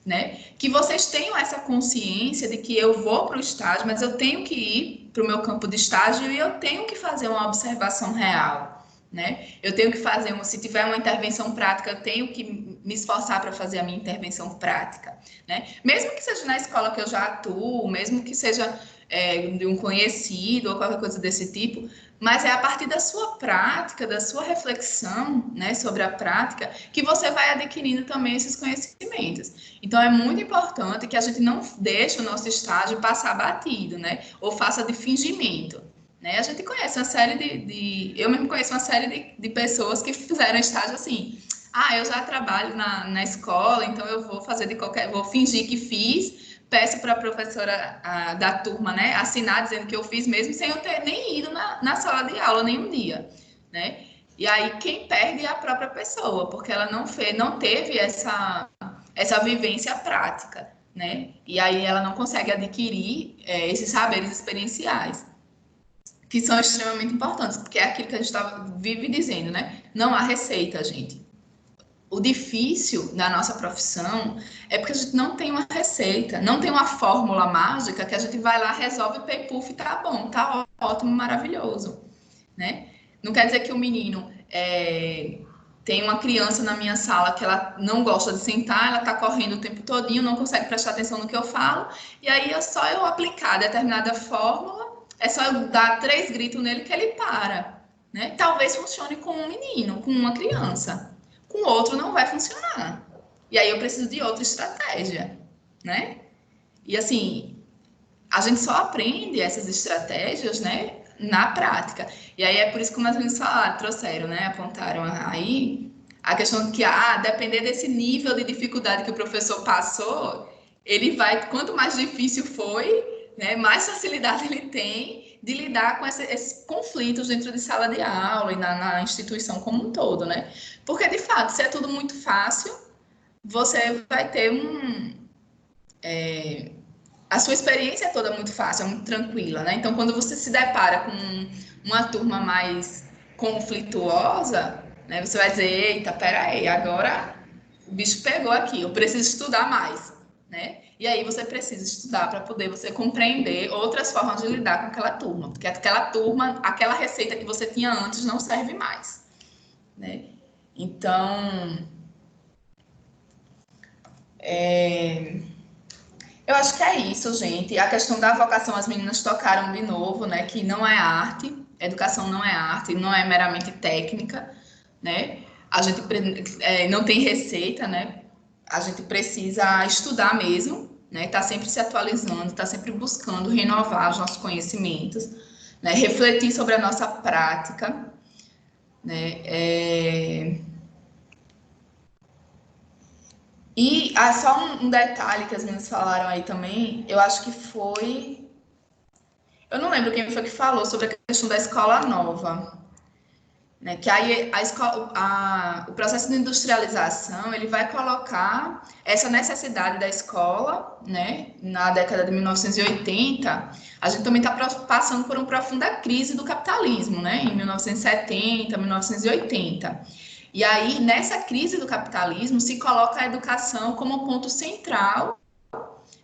né, que vocês tenham essa consciência de que eu vou para o estágio, mas eu tenho que ir para o meu campo de estágio e eu tenho que fazer uma observação real, né? Eu tenho que fazer, se tiver uma intervenção prática, eu tenho que me esforçar para fazer a minha intervenção prática, né? Mesmo que seja na escola que eu já atuo, mesmo que seja de um conhecido ou qualquer coisa desse tipo, mas é a partir da sua prática, da sua reflexão, né, sobre a prática, que você vai adquirindo também esses conhecimentos. Então, é muito importante que a gente não deixe o nosso estágio passar batido, né, ou faça de fingimento. Né? A gente conhece uma série eu mesmo conheço uma série de pessoas que fizeram estágio assim, eu já trabalho na escola, então eu vou fazer vou fingir que fiz, peço para a professora da turma, né, assinar dizendo que eu fiz mesmo sem eu ter nem ido na sala de aula nenhum dia, né? E aí quem perde é a própria pessoa, porque ela não teve essa vivência prática, né? E aí ela não consegue adquirir esses saberes experienciais, que são extremamente importantes, porque é aquilo que a gente vive dizendo, né? Não há receita, gente. O difícil da nossa profissão é porque a gente não tem uma receita, não tem uma fórmula mágica que a gente vai lá, resolve, pay, puff, tá bom, tá ótimo, maravilhoso, né? Não quer dizer que o menino tem uma criança na minha sala que ela não gosta de sentar, ela tá correndo o tempo todinho, não consegue prestar atenção no que eu falo, e aí é só eu aplicar determinada fórmula, é só eu dar 3 gritos nele que ele para, né? Talvez funcione com um menino, com uma criança. Com outro não vai funcionar. E aí eu preciso de outra estratégia, né? E assim, a gente só aprende essas estratégias, né, na prática. E aí é por isso que as meninas trouxeram, né, apontaram aí a questão de que, depender desse nível de dificuldade que o professor passou, ele vai, quanto mais difícil foi, né, mais facilidade ele tem de lidar com esses conflitos dentro de sala de aula e na instituição como um todo, né? Porque, de fato, se é tudo muito fácil, você vai ter a sua experiência é toda muito fácil, é muito tranquila, né? Então, quando você se depara com uma turma mais conflituosa, né, você vai dizer, eita, peraí, agora o bicho pegou aqui, eu preciso estudar mais, né? E aí você precisa estudar para poder você compreender outras formas de lidar com aquela turma, porque aquela turma, aquela receita que você tinha antes não serve mais, né? Então, eu acho que é isso, gente. A questão da vocação, as meninas tocaram de novo, né? Que não é arte, educação não é arte, não é meramente técnica, né? A gente não tem receita, né? A gente precisa estudar mesmo, né? Tá sempre se atualizando, tá sempre buscando renovar os nossos conhecimentos, né? Refletir sobre a nossa prática, né? E só um detalhe que as meninas falaram aí também, eu acho que foi... Eu não lembro quem foi que falou sobre a questão da escola nova, né? Que aí o processo de industrialização, ele vai colocar essa necessidade da escola, né? Na década de 1980, a gente também está passando por uma profunda crise do capitalismo, né? Em 1970, 1980. E aí, nessa crise do capitalismo, se coloca a educação como ponto central,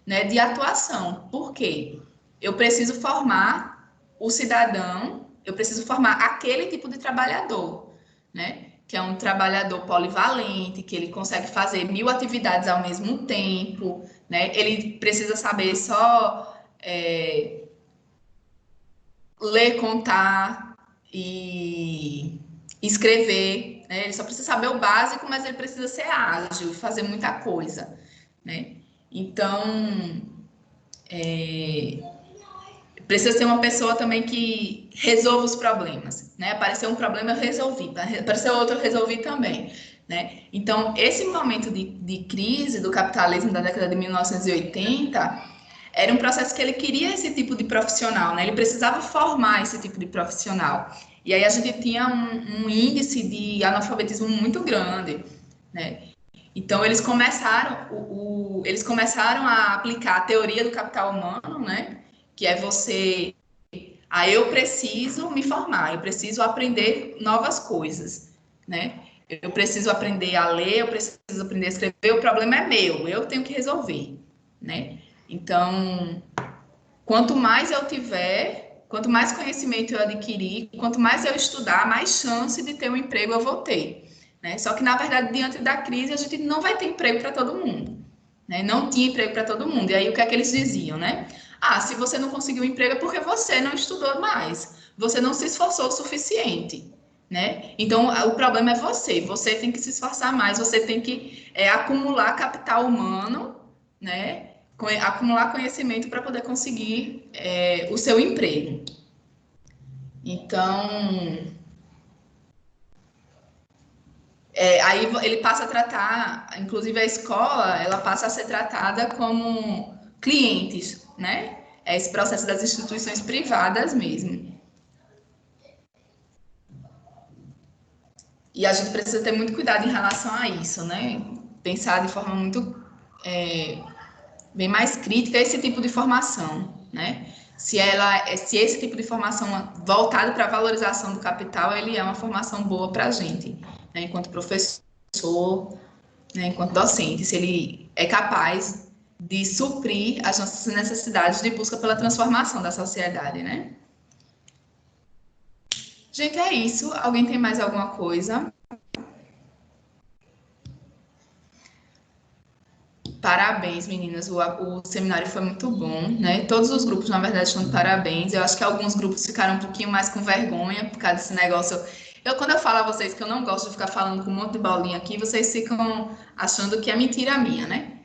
né, de atuação. Por quê? Eu preciso formar o cidadão, eu preciso formar aquele tipo de trabalhador, né? Que é um trabalhador polivalente, que ele consegue fazer 1000 atividades ao mesmo tempo, né? Ele precisa saber só ler, contar e escrever, né? Ele só precisa saber o básico, mas ele precisa ser ágil e fazer muita coisa, né? Então, precisa ser uma pessoa também que resolva os problemas, né? Apareceu um problema, eu resolvi. Apareceu outro, eu resolvi também, né? Então, esse momento de crise do capitalismo da década de 1980 era um processo que ele queria esse tipo de profissional, né? Ele precisava formar esse tipo de profissional. E aí a gente tinha um índice de analfabetismo muito grande, né? Então, eles começaram a aplicar a teoria do capital humano, né? Que é você Aí eu preciso me formar, eu preciso aprender novas coisas, né? Eu preciso aprender a ler, eu preciso aprender a escrever, o problema é meu, eu tenho que resolver, né? Então, quanto mais eu tiver, quanto mais conhecimento eu adquirir, quanto mais eu estudar, mais chance de ter um emprego eu vou ter, né? Só que, na verdade, diante da crise, a gente não vai ter emprego para todo mundo, né? Não tinha emprego para todo mundo. E aí, o que é que eles diziam, né? Ah, se você não conseguiu emprego é porque você não estudou mais, você não se esforçou o suficiente, né? Então, o problema é você tem que se esforçar mais, você tem que acumular capital humano, né? Acumular conhecimento para poder conseguir o seu emprego. Então, aí ele passa a tratar, inclusive a escola, ela passa a ser tratada como clientes, né? É esse processo das instituições privadas mesmo. E a gente precisa ter muito cuidado em relação a isso, né? Pensar de forma muito bem mais crítica esse tipo de formação, né? Se esse tipo de formação voltado para a valorização do capital, ele é uma formação boa para a gente, né? Enquanto professor, né? Enquanto docente, se ele é capaz de suprir as nossas necessidades de busca pela transformação da sociedade, né? Gente, é isso. Alguém tem mais alguma coisa? Parabéns, meninas. O seminário foi muito bom, né? Todos os grupos, na verdade, estão de parabéns. Eu acho que alguns grupos ficaram um pouquinho mais com vergonha por causa desse negócio. Quando eu falo a vocês que eu não gosto de ficar falando com um monte de bolinha aqui, vocês ficam achando que é mentira minha, né?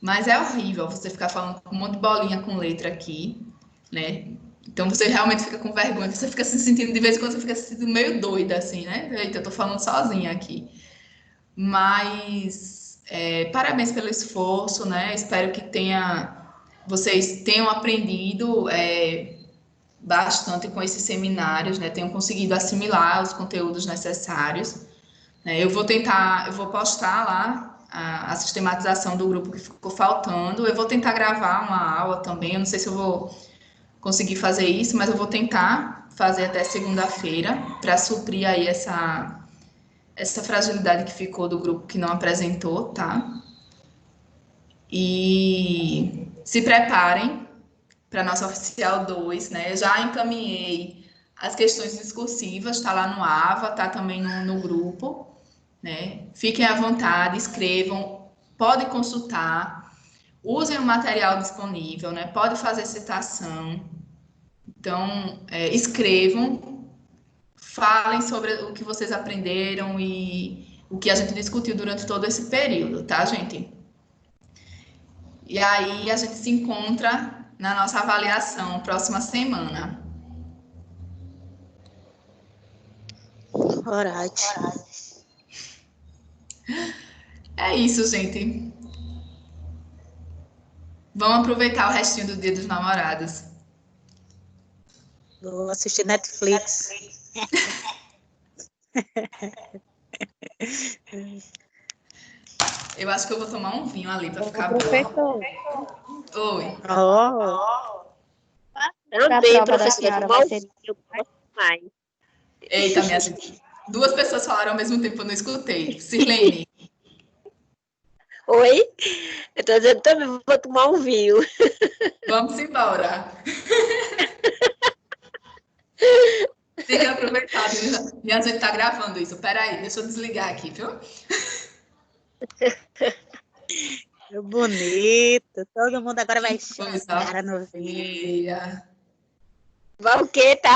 Mas é horrível você ficar falando com um monte de bolinha com letra aqui, né? Então você realmente fica com vergonha, você fica se sentindo, de vez em quando você fica se sentindo meio doida, assim, né? Eita, eu tô falando sozinha aqui. Mas parabéns pelo esforço, né? Espero que vocês tenham aprendido bastante com esses seminários, né? Tenham conseguido assimilar os conteúdos necessários, né? Eu vou postar lá a sistematização do grupo que ficou faltando. Eu vou tentar gravar uma aula também. Eu não sei se eu vou conseguir fazer isso, mas eu vou tentar fazer até segunda-feira para suprir aí essa fragilidade que ficou do grupo que não apresentou, tá? E se preparem para a nossa oficial 2, né? Eu já encaminhei as questões discursivas, tá lá no AVA, tá também no grupo, né? Fiquem à vontade, escrevam, podem consultar, usem o material disponível, né? Pode fazer citação. Então, escrevam, falem sobre o que vocês aprenderam e o que a gente discutiu durante todo esse período, tá, gente? E aí a gente se encontra na nossa avaliação próxima semana. Alright. É isso, gente. Vamos aproveitar o restinho do Dia dos Namorados. Vou assistir Netflix. Eu acho que eu vou tomar um vinho ali para ficar Professor. boa. Oi. Eu tenho, professora, tomar um vinho, eu gosto mais. Eita, minha gente. 2 pessoas falaram ao mesmo tempo, eu não escutei. Sirlene. Oi? Eu tô dizendo também, vou tomar um vinho. Vamos embora. Tem que aproveitar, e a gente tá gravando isso. Peraí, deixa eu desligar aqui, viu? Bonito. Todo mundo agora vai chorar no vinho. Vai o quê, tá?